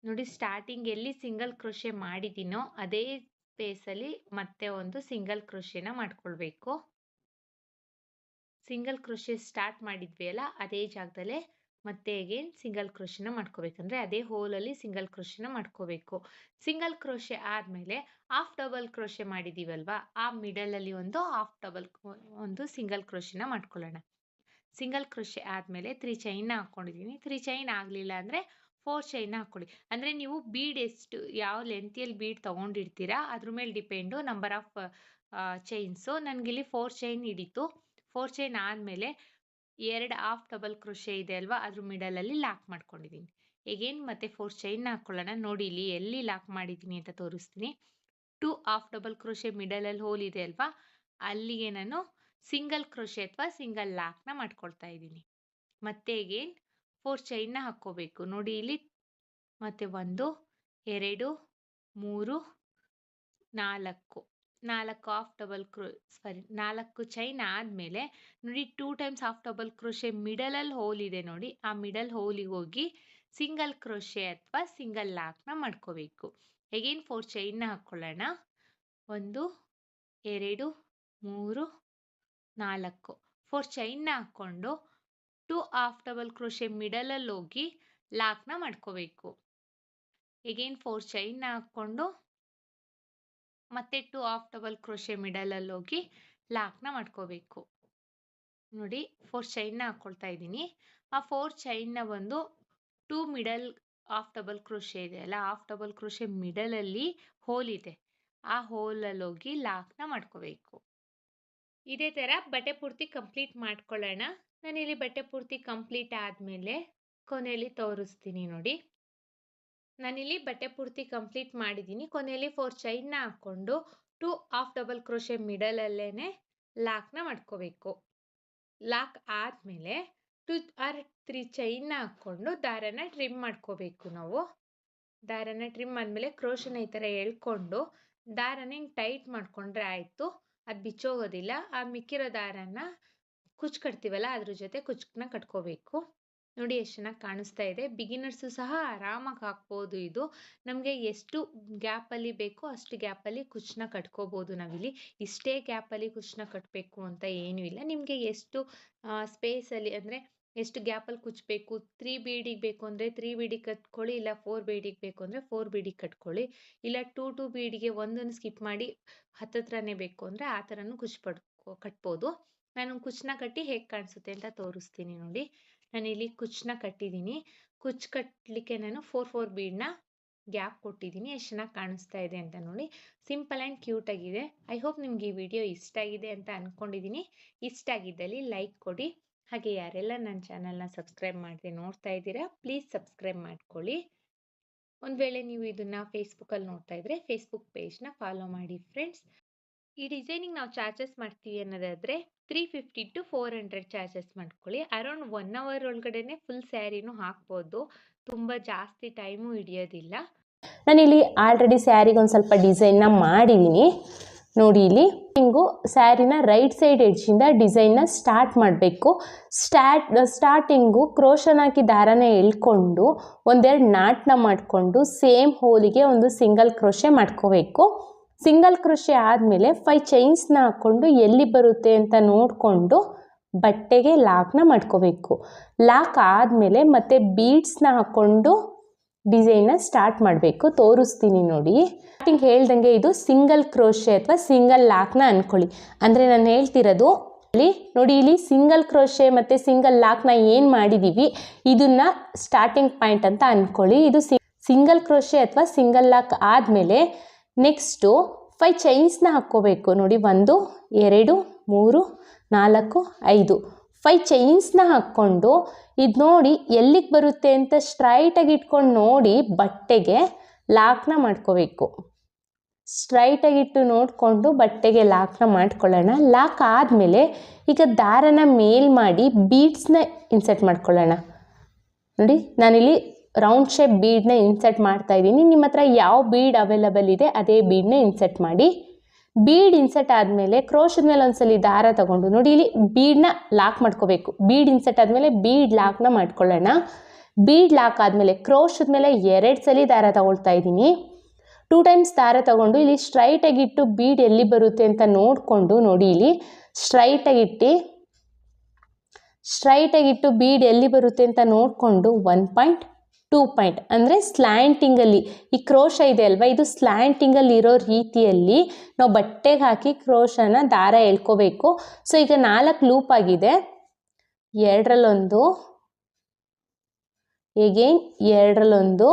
[SPEAKER 1] ನೋಡಿ, ಸ್ಟಾರ್ಟಿಂಗ್ ಎಲ್ಲಿ ಸಿಂಗಲ್ ಕ್ರೋಶೆ ಮಾಡಿದ್ದೀನೋ ಅದೇ ಸ್ಪೇಸಲ್ಲಿ ಮತ್ತೆ ಒಂದು ಸಿಂಗಲ್ ಕ್ರೋಶೆನ ಮಾಡ್ಕೊಳ್ಬೇಕು. ಸಿಂಗಲ್ ಕ್ರೋಶೆ ಸ್ಟಾರ್ಟ್ ಮಾಡಿದ್ವಿ ಅಲ್ಲ, ಅದೇ ಜಾಗದಲ್ಲೇ ಮತ್ತೆ ಅಗೇನ್ ಸಿಂಗಲ್ ಕ್ರೋಶೆನ ಮಾಡ್ಕೋಬೇಕಂದ್ರೆ ಅದೇ ಹೋಲಲ್ಲಿ ಸಿಂಗಲ್ ಕ್ರೋಶೆನ ಮಾಡ್ಕೋಬೇಕು. ಸಿಂಗಲ್ ಕ್ರೋಶೆ ಆದಮೇಲೆ ಹಾಫ್ ಡಬಲ್ ಕ್ರೋಶೆ ಮಾಡಿದ್ದೀವಲ್ವಾ, ಆ ಮಿಡಲಲ್ಲಿ ಒಂದು ಸಿಂಗಲ್ ಕ್ರೋಶೆನ ಮಾಡ್ಕೊಳ್ಳೋಣ. ಸಿಂಗಲ್ ಕ್ರೋಶೆ ಆದಮೇಲೆ 3 ಚೈನ್ನ ಹಾಕ್ಕೊಂಡಿದ್ದೀನಿ. 3 ಚೈನ್ ಆಗಲಿಲ್ಲ ಅಂದರೆ 4 ಚೈನ್ನ ಹಾಕ್ಕೊಳ್ಳಿ. ಅಂದರೆ ನೀವು ಬೀಡ್ ಎಷ್ಟು ಯಾವ ಲೆಂತಿಯಲ್ಲಿ ಬೀಡ್ ತೊಗೊಂಡಿರ್ತೀರಾ ಅದ್ರ ಮೇಲೆ ಡಿಪೆಂಡು ನಂಬರ್ ಆಫ್ ಚೈನ್ಸು. ನನಗಿಲ್ಲಿ 4 ಚೈನ್ ಹಿಡಿತು. 4 ಚೈನ್ ಆದಮೇಲೆ 2 ಹಾಫ್ ಡಬಲ್ ಕ್ರೋಶೆ ಇದೆ ಅಲ್ವಾ, ಅದ್ರ ಮಿಡಲಲ್ಲಿ ಲಾಕ್ ಮಾಡ್ಕೊಂಡಿದ್ದೀನಿ. ಎಗೇನ್ ಮತ್ತೆ 4 ಚೈನ್ನ ಹಾಕ್ಕೊಳ್ಳೋಣ. ನೋಡಿ ಇಲ್ಲಿ ಎಲ್ಲಿ ಲಾಕ್ ಮಾಡಿದ್ದೀನಿ ಅಂತ ತೋರಿಸ್ತೀನಿ. 2 ಹಾಫ್ ಡಬಲ್ ಕ್ರೋಶೆ ಮಿಡಲಲ್ಲಿ ಹೋಲ್ ಇದೆ ಅಲ್ವಾ, ಅಲ್ಲಿಗೆ ನಾನು ಸಿಂಗಲ್ ಕ್ರೋಶೆ ಅಥವಾ ಸಿಂಗಲ್ ಲಾಕ್ನ ಮಾಡ್ಕೊಳ್ತಾ ಇದ್ದೀನಿ. ಮತ್ತೆ ಅಗೇನ್ 4 ಚೈನ್ನ ಹಾಕ್ಕೋಬೇಕು. ನೋಡಿ ಇಲ್ಲಿ ಮತ್ತೆ 1 2 3 4 4 ಚೈನ್ ಆದಮೇಲೆ ನೋಡಿ 2 ಟೈಮ್ಸ್ ಹಾಫ್ ಡಬಲ್ ಕ್ರೋಶೆ ಮಿಡಲಲ್ಲಿ ಹೋಲ್ ಇದೆ ನೋಡಿ, ಆ ಮಿಡಲ್ ಹೋಲಿಗೆ ಹೋಗಿ ಸಿಂಗಲ್ ಕ್ರೋಶೆ ಅಥವಾ ಸಿಂಗಲ್ ಲಾಕ್ನ ಮಾಡ್ಕೋಬೇಕು. ಅಗೇನ್ 4 ಚೈನ್ನ ಹಾಕ್ಕೊಳ್ಳೋಣ. 1 2 3 4 4 ಚೈನ್ನ ಹಾಕ್ಕೊಂಡು 2 ಹಾಫ್ ಡಬಲ್ ಕ್ರೋಶೆ ಮಿಡಲಲ್ಲಿ ಹೋಗಿ ಲಾಕ್ನ ಮಾಡ್ಕೋಬೇಕು. ಅಗೇನ್ 4 ಚೈನ್ನ ಹಾಕ್ಕೊಂಡು ಮತ್ತೆ 2 ಹಾಫ್ ಡಬಲ್ ಕ್ರೋಶೆ ಮಿಡಲಲ್ಲಿ ಹೋಗಿ ಲಾಕ್ನ ಮಾಡ್ಕೋಬೇಕು. ನೋಡಿ 4 ಚೈನ್ನ ಹಾಕ್ಕೊಳ್ತಾ ಇದ್ದೀನಿ. ಆ 4 ಚೈನ್ನ ಬಂದು 2 ಮಿಡಲ್ ಹಾಫ್ ಡಬಲ್ ಕ್ರೋಶೆ ಇದೆ ಅಲ್ಲ, ಹಾಫ್ ಡಬಲ್ ಕ್ರೋಶೆ ಮಿಡಲಲ್ಲಿ ಹೋಲ್ ಇದೆ, ಆ ಹೋಲಲ್ಲಿ ಹೋಗಿ ಲಾಕ್ನ ಮಾಡ್ಕೋಬೇಕು. ಇದೇ ಥರ ಬಟ್ಟೆ ಪೂರ್ತಿ ಕಂಪ್ಲೀಟ್ ಮಾಡ್ಕೊಳ್ಳೋಣ. ನಾನಿಲ್ಲಿ ಬಟ್ಟೆ ಪೂರ್ತಿ ಕಂಪ್ಲೀಟ್ ಆದಮೇಲೆ ಕೊನೆಯಲ್ಲಿ ತೋರಿಸ್ತೀನಿ ನೋಡಿ. ನಾನಿಲ್ಲಿ ಬಟ್ಟೆ ಪೂರ್ತಿ ಕಂಪ್ಲೀಟ್ ಮಾಡಿದ್ದೀನಿ. ಕೊನೆಯಲ್ಲಿ 4 ಚೈನ್ನ ಹಾಕ್ಕೊಂಡು 2 ಹಾಫ್ ಡಬಲ್ ಕ್ರೋಶೆ ಮಿಡಲಲ್ಲೇ ಲಾಕ್ನ ಮಾಡ್ಕೋಬೇಕು. ಲಾಕ್ ಆದಮೇಲೆ 2 or 3 ಚೈನ್ನ ಹಾಕ್ಕೊಂಡು ದಾರನ ಟ್ರಿಮ್ ಮಾಡ್ಕೋಬೇಕು. ನಾವು ದಾರನ ಟ್ರಿಮ್ ಆದಮೇಲೆ ಕ್ರೋಶನ ಈ ಥರ ಎಳ್ಕೊಂಡು ದಾರನ ಹಿಂಗೆ ಟೈಟ್ ಮಾಡ್ಕೊಂಡ್ರೆ ಆಯಿತು, ಅದು ಬಿಚ್ಚೋಗೋದಿಲ್ಲ. ಆ ಮಿಕ್ಕಿರೋ ದಾರನ ಕುಚ್ಚು ಕಟ್ತೀವಲ್ಲ ಅದ್ರ ಜೊತೆ ಕುಚ್ಚನ್ನ ಕಟ್ಕೋಬೇಕು. ನೋಡಿ ಎಷ್ಟು ಚೆನ್ನಾಗಿ ಕಾಣಿಸ್ತಾ ಇದೆ. ಬಿಗಿನರ್ಸು ಸಹ ಆರಾಮಾಗಿ ಹಾಕ್ಬೋದು. ಇದು ನಮಗೆ ಎಷ್ಟು ಗ್ಯಾಪಲ್ಲಿ ಬೇಕೋ ಅಷ್ಟು ಗ್ಯಾಪಲ್ಲಿ ಕುಚ್ಚನ್ನ ಕಟ್ಕೋಬೋದು. ನಾವಿಲ್ಲಿ ಇಷ್ಟೇ ಗ್ಯಾಪಲ್ಲಿ ಕುಚ್ಚನ್ನ ಕಟ್ಟಬೇಕು ಅಂತ ಏನೂ ಇಲ್ಲ. ನಿಮಗೆ ಎಷ್ಟು ಸ್ಪೇಸಲ್ಲಿ ಅಂದರೆ ಎಷ್ಟು ಗ್ಯಾಪಲ್ಲಿ ಕುಚ್ಚಬೇಕು, 3 ಬೀಡಿಗೆ ಬೇಕು ಅಂದರೆ 3 ಬೀಡಿಗೆ ಕಟ್ಕೊಳ್ಳಿ, ಇಲ್ಲ 4 ಬೀಡಿಗೆ ಬೇಕು ಅಂದರೆ 4 ಬೀಡಿಗೆ ಕಟ್ಕೊಳ್ಳಿ, ಇಲ್ಲ 2 ಬೀಡಿಗೆ ಒಂದನ್ನು ಸ್ಕಿಪ್ ಮಾಡಿ ಹತ್ತತ್ರನೇ ಬೇಕು ಅಂದರೆ ಆ ಥರನೂ ಕಟ್ಬೋದು. ನಾನು ಕುಚ್ಚನ್ನ ಕಟ್ಟಿ ಹೇಗೆ ಕಾಣಿಸುತ್ತೆ ಅಂತ ತೋರಿಸ್ತೀನಿ ನೋಡಿ. ನಾನಿಲ್ಲಿ ಕುಚ್ಚನ್ನ ಕಟ್ಟಿದ್ದೀನಿ. ಕುಚ್ಚು ಕಟ್ಟಲಿಕ್ಕೆ ನಾನು 4 ಬೀಡನ್ನ ಗ್ಯಾಪ್ ಕೊಟ್ಟಿದ್ದೀನಿ. ಎಷ್ಟು ಚೆನ್ನಾಗಿ ಕಾಣಿಸ್ತಾ ಇದೆ ಅಂತ ನೋಡಿ. ಸಿಂಪಲ್ ಆ್ಯಂಡ್ ಕ್ಯೂಟ್ ಆಗಿದೆ. ಐ ಹೋಪ್ ನಿಮ್ಗೆ ಈ ವಿಡಿಯೋ ಇಷ್ಟ ಆಗಿದೆ ಅಂತ ಅಂದ್ಕೊಂಡಿದ್ದೀನಿ. ಇಷ್ಟ ಆಗಿದ್ದಲ್ಲಿ ಲೈಕ್ ಕೊಡಿ. ಹಾಗೆ ಯಾರೆಲ್ಲ ನನ್ನ ಚಾನಲ್ನ ಸಬ್ಸ್ಕ್ರೈಬ್ ಮಾಡದೆ ನೋಡ್ತಾ ಇದ್ದೀರಾ ಪ್ಲೀಸ್ ಸಬ್ಸ್ಕ್ರೈಬ್ ಮಾಡ್ಕೊಳ್ಳಿ. ಒಂದು ವೇಳೆ ನೀವು ಇದನ್ನು ಫೇಸ್ಬುಕ್ಕಲ್ಲಿ ನೋಡ್ತಾ ಇದ್ದರೆ ಫೇಸ್ಬುಕ್ ಪೇಜ್ನ ಫಾಲೋ ಮಾಡಿ ಫ್ರೆಂಡ್ಸ್. ಈ ಡಿಸೈನಿಗೆ ನಾವು ಚಾರ್ಜಸ್ ಮಾಡ್ತೀವಿ ಅನ್ನೋದಾದರೆ 350 to 400 ಚಾರ್ಜಸ್ ಮಾಡ್ಕೊಳ್ಳಿ. ಅರೌಂಡ್ 1 hour ಒಳಗಡೆನೆ ಫುಲ್ ಸ್ಯಾರಿನೂ ಹಾಕ್ಬೋದು. ತುಂಬ ಜಾಸ್ತಿ ಟೈಮು ಹಿಡಿಯೋದಿಲ್ಲ.
[SPEAKER 2] ನಾನಿಲ್ಲಿ ಆಲ್ರೆಡಿ ಸ್ಯಾರಿಗೆ ಒಂದು ಸ್ವಲ್ಪ ಡಿಸೈನ್ನ ಮಾಡಿದ್ದೀನಿ ನೋಡಿ. ಇಲ್ಲಿ ಹಿಂಗು ಸ್ಯಾರಿನ ರೈಟ್ ಸೈಡ್ ಎಡ್ಜಿಂದ ಡಿಸೈನ್ನ ಸ್ಟಾರ್ಟ್ ಮಾಡಬೇಕು. ಸ್ಟಾರ್ಟಿಂಗು ಕ್ರೋಶನ್ ಹಾಕಿ ದಾರನ ಎಳ್ಕೊಂಡು ಒಂದೆರಡು ನಾಟ್ನ ಮಾಡಿಕೊಂಡು ಸೇಮ್ ಹೋಲಿಗೆ ಒಂದು ಸಿಂಗಲ್ ಕ್ರೋಶೆ ಮಾಡ್ಕೋಬೇಕು. ಸಿಂಗಲ್ ಕ್ರೋಶೆ ಆದಮೇಲೆ 5 ಚೈನ್ಸ್ನ ಹಾಕ್ಕೊಂಡು ಎಲ್ಲಿ ಬರುತ್ತೆ ಅಂತ ನೋಡಿಕೊಂಡು ಬಟ್ಟೆಗೆ ಲಾಕ್ನ ಮಾಡ್ಕೋಬೇಕು. ಲಾಕ್ ಆದಮೇಲೆ ಮತ್ತೆ ಬೀಡ್ಸ್ನ ಹಾಕ್ಕೊಂಡು ಡಿಸೈನ್ನ ಸ್ಟಾರ್ಟ್ ಮಾಡಬೇಕು. ತೋರಿಸ್ತೀನಿ ನೋಡಿ. ಸ್ಟಾರ್ಟಿಂಗ್ ಹೇಳ್ದಂಗೆ ಇದು ಸಿಂಗಲ್ ಕ್ರೋಶೆ ಅಥವಾ ಸಿಂಗಲ್ ಲಾಕ್ನ ಅಂದ್ಕೊಳ್ಳಿ. ಅಂದರೆ ನಾನು ಹೇಳ್ತಿರೋದು ನೋಡಿ, ಇಲ್ಲಿ ಸಿಂಗಲ್ ಕ್ರೋಶೆ ಮತ್ತು ಸಿಂಗಲ್ ಲಾಕ್ನ ಏನು ಮಾಡಿದ್ದೀವಿ ಇದನ್ನು ಸ್ಟಾರ್ಟಿಂಗ್ ಪಾಯಿಂಟ್ ಅಂತ ಅಂದ್ಕೊಳ್ಳಿ. ಇದು ಸಿಂಗಲ್ ಕ್ರೋಶೆ ಅಥವಾ ಸಿಂಗಲ್ ಲಾಕ್ ಆದಮೇಲೆ ನೆಕ್ಸ್ಟು 5 ಚೈನ್ಸ್ನ ಹಾಕ್ಕೋಬೇಕು ನೋಡಿ. 1 2 3 4 5 5 ಚೈನ್ಸ್ನ ಹಾಕ್ಕೊಂಡು ಇದು ನೋಡಿ ಎಲ್ಲಿಗೆ ಬರುತ್ತೆ ಅಂತ ಸ್ಟ್ರೈಟಾಗಿ ಇಟ್ಕೊಂಡು ನೋಡಿ ಬಟ್ಟೆಗೆ ಲಾಕ್ನ ಮಾಡ್ಕೋಬೇಕು. ಸ್ಟ್ರೈಟಾಗಿಟ್ಟು ನೋಡಿಕೊಂಡು ಬಟ್ಟೆಗೆ ಲಾಕ್ನ ಮಾಡ್ಕೊಳ್ಳೋಣ. ಲಾಕ್ ಆದಮೇಲೆ ಈಗ ದಾರನ ಮೇಲ್ ಮಾಡಿ ಬೀಡ್ಸ್ನ ಇನ್ಸರ್ಟ್ ಮಾಡ್ಕೊಳ್ಳೋಣ. ನೋಡಿ ನಾನಿಲ್ಲಿ ರೌಂಡ್ ಶೇಪ್ ಬೀಡನ್ನ ಇನ್ಸರ್ಟ್ ಮಾಡ್ತಾ ಇದ್ದೀನಿ. ನಿಮ್ಮ ಹತ್ರ ಯಾವ ಬೀಡ್ ಅವೈಲಬಲ್ ಇದೆ ಅದೇ ಬೀಡನ್ನ ಇನ್ಸರ್ಟ್ ಮಾಡಿ. ಬೀಡ್ ಇನ್ಸರ್ಟ್ ಆದಮೇಲೆ ಕ್ರೋಶದ ಮೇಲೆ ಒಂದ್ಸಲಿ ದಾರ ತಗೊಂಡು ನೋಡಿ ಇಲ್ಲಿ ಬೀಡನ್ನ ಲಾಕ್ ಮಾಡ್ಕೋಬೇಕು. ಬೀಡ್ ಇನ್ಸರ್ಟ್ ಆದಮೇಲೆ ಬೀಡ್ ಲಾಕ್ನ ಮಾಡ್ಕೊಳ್ಳೋಣ. ಬೀಡ್ ಲಾಕ್ ಆದಮೇಲೆ ಕ್ರೋಶದ ಮೇಲೆ 2 ಸಲ ದಾರ ತಗೊಳ್ತಾ ಇದ್ದೀನಿ. 2 ಟೈಮ್ಸ್ ದಾರ ತಗೊಂಡು ಇಲ್ಲಿ ಸ್ಟ್ರೈಟಾಗಿಟ್ಟು ಬೀಡ್ ಎಲ್ಲಿ ಬರುತ್ತೆ ಅಂತ ನೋಡಿಕೊಂಡು ನೋಡಿ ಇಲ್ಲಿ ಸ್ಟ್ರೈಟಾಗಿಟ್ಟು ಬೀಡ್ ಎಲ್ಲಿ ಬರುತ್ತೆ ಅಂತ ನೋಡಿಕೊಂಡು 1 ಪಾಯಿಂಟ್ 2 ಪಾಯಿಂಟ್ ಅಂದರೆ ಸ್ಲ್ಯಾಂಟಿಂಗಲ್ಲಿ ಈ ಕ್ರೋಶ ಇದೆ ಅಲ್ವಾ, ಇದು ಸ್ಲ್ಯಾಂಟಿಂಗಲ್ಲಿ ಇರೋ ರೀತಿಯಲ್ಲಿ ನಾವು ಬಟ್ಟೆಗೆ ಹಾಕಿ ಕ್ರೋಶನ ದಾರ ಎಳ್ಕೋಬೇಕು. ಸೊ ಈಗ 4 ಲೂಪ್ ಆಗಿದೆ. 2ರಲ್ಲೊಂದು, ಎಗೇನ್ 2ರಲ್ಲೊಂದು,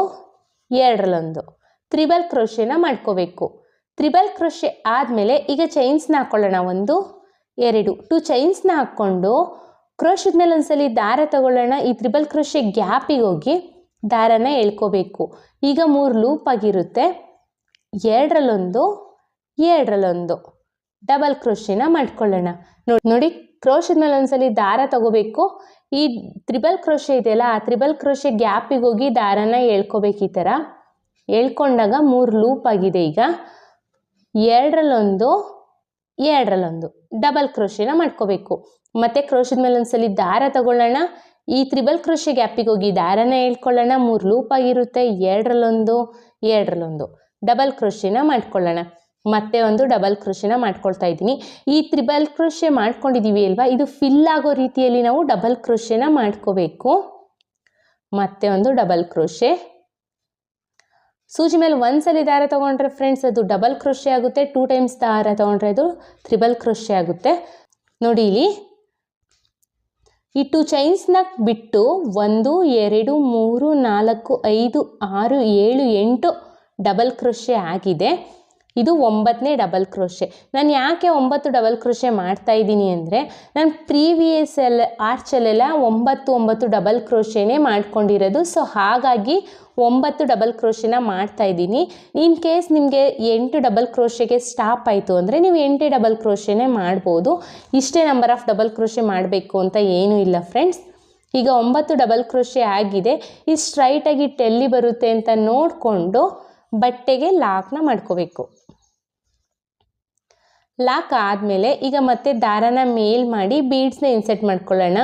[SPEAKER 2] 2ರಲ್ಲೊಂದು ತ್ರಿಬಲ್ ಕ್ರೋಶೆನ ಮಾಡ್ಕೋಬೇಕು. ತ್ರಿಬಲ್ ಕ್ರೋಶೆ ಆದಮೇಲೆ ಈಗ ಚೈನ್ಸ್ನ ಹಾಕ್ಕೊಳ್ಳೋಣ. 1 2 2 ಚೈನ್ಸ್ನ ಹಾಕ್ಕೊಂಡು ಕ್ರೋಶದ ಮೇಲೆ ಒಂದ್ಸಲಿ ದಾರ ತಗೊಳ್ಳೋಣ. ಈ ತ್ರಿಬಲ್ ಕ್ರೋಶೆ ಗ್ಯಾಪಿಗೆ ಹೋಗಿ ದಾರನ ಎಳ್ಕೋಬೇಕು. ಈಗ 3 ಲೂಪ್ ಆಗಿರುತ್ತೆ. 2ರಲ್ಲೊಂದು, 2ರಲ್ಲೊಂದು ಡಬಲ್ ಕ್ರೋಶೆನ ಮಾಡ್ಕೊಳ್ಳೋಣ. ನೋಡಿ ಕ್ರೋಶದ ಮೇಲೆ ಒಂದ್ಸಲಿ ದಾರ ತಗೋಬೇಕು. ಈ ತ್ರಿಬಲ್ ಕ್ರೋಶೆ ಇದೆಯಲ್ಲ ಆ ತ್ರಿಬಲ್ ಕ್ರೋಶೆ ಗ್ಯಾಪಿಗೆ ಹೋಗಿ ದಾರನ ಎಳ್ಕೋಬೇಕು. ಈ ಥರ ಎಳ್ಕೊಂಡಾಗ 3 ಲೂಪ್ ಆಗಿದೆ. ಈಗ ಎರಡರಲ್ಲೊಂದು ಎರಡರಲ್ಲೊಂದು ಡಬಲ್ ಕ್ರೋಶೆನ ಮಾಡ್ಕೋಬೇಕು. ಮತ್ತು ಕ್ರೋಶದ ಮೇಲೆ ಒಂದ್ಸಲಿ ದಾರ ತಗೊಳ್ಳೋಣ. ಈ ತ್ರಿಬಲ್ ಕ್ರೋಶೆ ಗ್ಯಾಪಿಗೆ ಹೋಗಿ ದಾರನ ಹೇಳ್ಕೊಳ್ಳೋಣ. 3 ಲೂಪ್ ಆಗಿರುತ್ತೆ. ಎರಡರಲ್ಲೊಂದು ಎರಡರಲ್ಲೊಂದು ಡಬಲ್ ಕ್ರೋಶೆನ ಮಾಡ್ಕೊಳ್ಳೋಣ. ಮತ್ತೆ ಒಂದು ಡಬಲ್ ಕ್ರೋಶೆನ ಮಾಡ್ಕೊಳ್ತಾ ಇದ್ದೀನಿ. ಈ ತ್ರಿಬಲ್ ಕ್ರೋಶೆ ಮಾಡ್ಕೊಂಡಿದ್ದೀವಿ ಅಲ್ವಾ, ಇದು ಫಿಲ್ ಆಗೋ ರೀತಿಯಲ್ಲಿ ನಾವು ಡಬಲ್ ಕ್ರೋಶೆನ ಮಾಡ್ಕೋಬೇಕು. ಮತ್ತೆ ಒಂದು ಡಬಲ್ ಕ್ರೋಶೆ. ಸೂಜಿ ಮೇಲೆ ಒಂದ್ಸಲಿ ದಾರ ತೊಗೊಂಡ್ರೆ ಫ್ರೆಂಡ್ಸ್ ಅದು ಡಬಲ್ ಕ್ರೋಶೆ ಆಗುತ್ತೆ. 2 ಟೈಮ್ಸ್ ದಾರ ತೊಗೊಂಡ್ರೆ ಅದು ತ್ರಿಬಲ್ ಕ್ರೋಶೆ ಆಗುತ್ತೆ. ನೋಡಿ ಇಲ್ಲಿ ಈ 2 ಚೈನ್ಸ್ನ ಬಿಟ್ಟು 1 2 3 4 5 6 7 8 ಡಬಲ್ ಕ್ರೋಶೆ ಆಗಿದೆ. ಇದು 9ನೇ ಡಬಲ್ ಕ್ರೋಶೆ. ನಾನು ಯಾಕೆ 9 ಡಬಲ್ ಕ್ರೋಶೆ ಮಾಡ್ತಾ ಇದ್ದೀನಿ ಅಂದರೆ, ನಾನು ಪ್ರೀವಿಯಸ್ ಆರ್ಚಲ್ಲೆಲ್ಲ 9 ಡಬಲ್ ಕ್ರೋಶೆನೇ ಮಾಡ್ಕೊಂಡಿರೋದು. ಸೊ ಹಾಗಾಗಿ 9 ಡಬಲ್ ಕ್ರೋಶೆನ ಮಾಡ್ತಾ ಇದ್ದೀನಿ. ಇನ್ ಕೇಸ್ ನಿಮಗೆ 8 ಡಬಲ್ ಕ್ರೋಶೆಗೆ ಸ್ಟಾಪ್ ಆಯಿತು ಅಂದರೆ ನೀವು 8 ಡಬಲ್ ಕ್ರೋಶೆನೇ ಮಾಡ್ಬೋದು. ಇಷ್ಟೇ ನಂಬರ್ ಆಫ್ ಡಬಲ್ ಕ್ರೋಶೆ ಮಾಡಬೇಕು ಅಂತ ಏನೂ ಇಲ್ಲ ಫ್ರೆಂಡ್ಸ್. ಈಗ 9 ಡಬಲ್ ಕ್ರೋಶೆ ಆಗಿದೆ. ಈ ಸ್ಟ್ರೈಟಾಗಿ ಎಲ್ಲಿ ಬರುತ್ತೆ ಅಂತ ನೋಡಿಕೊಂಡು ಬಟ್ಟೆಗೆ ಲಾಕ್ನ ಮಾಡ್ಕೋಬೇಕು. ಲಾಕ್ ಆದಮೇಲೆ ಈಗ ಮತ್ತೆ ದಾರನ ಮೇಲ್ ಮಾಡಿ ಬೀಡ್ಸ್ನ ಇನ್ಸೆಟ್ ಮಾಡ್ಕೊಳ್ಳೋಣ.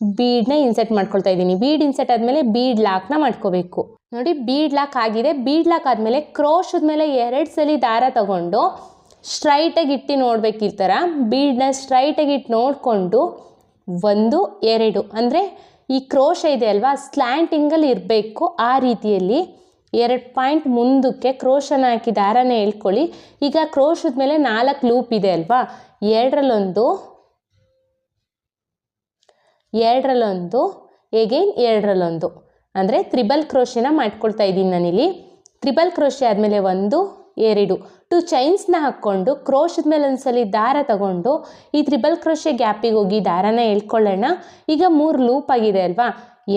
[SPEAKER 2] ಬೀಡ್ನ ಇನ್ಸೆಟ್ ಮಾಡ್ಕೊಳ್ತಾ ಇದ್ದೀನಿ. ಬೀಡ್ ಇನ್ಸೆಟ್ ಆದಮೇಲೆ ಬೀಡ್ ಲಾಕ್ನ ಮಾಡ್ಕೋಬೇಕು. ನೋಡಿ ಬೀಡ್ ಲಾಕ್ ಆಗಿದೆ. ಬೀಡ್ ಲಾಕ್ ಆದಮೇಲೆ ಕ್ರೋಶದ ಮೇಲೆ 2 ಸಲ ದಾರ ತಗೊಂಡು ಸ್ಟ್ರೈಟಾಗಿ ಇಟ್ಟು ನೋಡ್ಬೇಕು. ಈ ಥರ ಬೀಡ್ನ ಸ್ಟ್ರೈಟಾಗಿ ಇಟ್ಟು ನೋಡಿಕೊಂಡು 1 2 ಅಂದರೆ ಈ ಕ್ರೋಶ ಇದೆ ಅಲ್ವಾ, ಸ್ಲ್ಯಾಂಟಿಂಗಲ್ಲಿ ಇರಬೇಕು. ಆ ರೀತಿಯಲ್ಲಿ 2 ಪಾಯಿಂಟ್ ಮುಂದಕ್ಕೆ ಕ್ರೋಶನ ಹಾಕಿ ದಾರನ ಹೇಳ್ಕೊಳ್ಳಿ. ಈಗ ಕ್ರೋಶದ ಮೇಲೆ 4 ಲೂಪ್ ಇದೆ ಅಲ್ವಾ, ಎರಡರಲ್ಲೊಂದು ಎಗೈನ್ ಎರಡರಲ್ಲೊಂದು ಅಂದರೆ ತ್ರಿಬಲ್ ಕ್ರೋಶೆನ ಮಾಡ್ಕೊಳ್ತಾ ಇದ್ದೀನಿ ನಾನಿಲ್ಲಿ. ತ್ರಿಬಲ್ ಕ್ರೋಶೆ ಆದಮೇಲೆ 1 2 2 ಚೈನ್ಸ್ನ ಹಾಕ್ಕೊಂಡು ಕ್ರೋಶದ ಮೇಲೆ ಒಂದ್ಸಲಿ ದಾರ ತಗೊಂಡು ಈ ತ್ರಿಬಲ್ ಕ್ರೋಶೆ ಗ್ಯಾಪಿಗೆ ಹೋಗಿ ದಾರನ ಹೇಳ್ಕೊಳ್ಳೋಣ. ಈಗ 3 ಲೂಪ್ ಆಗಿದೆ ಅಲ್ವಾ,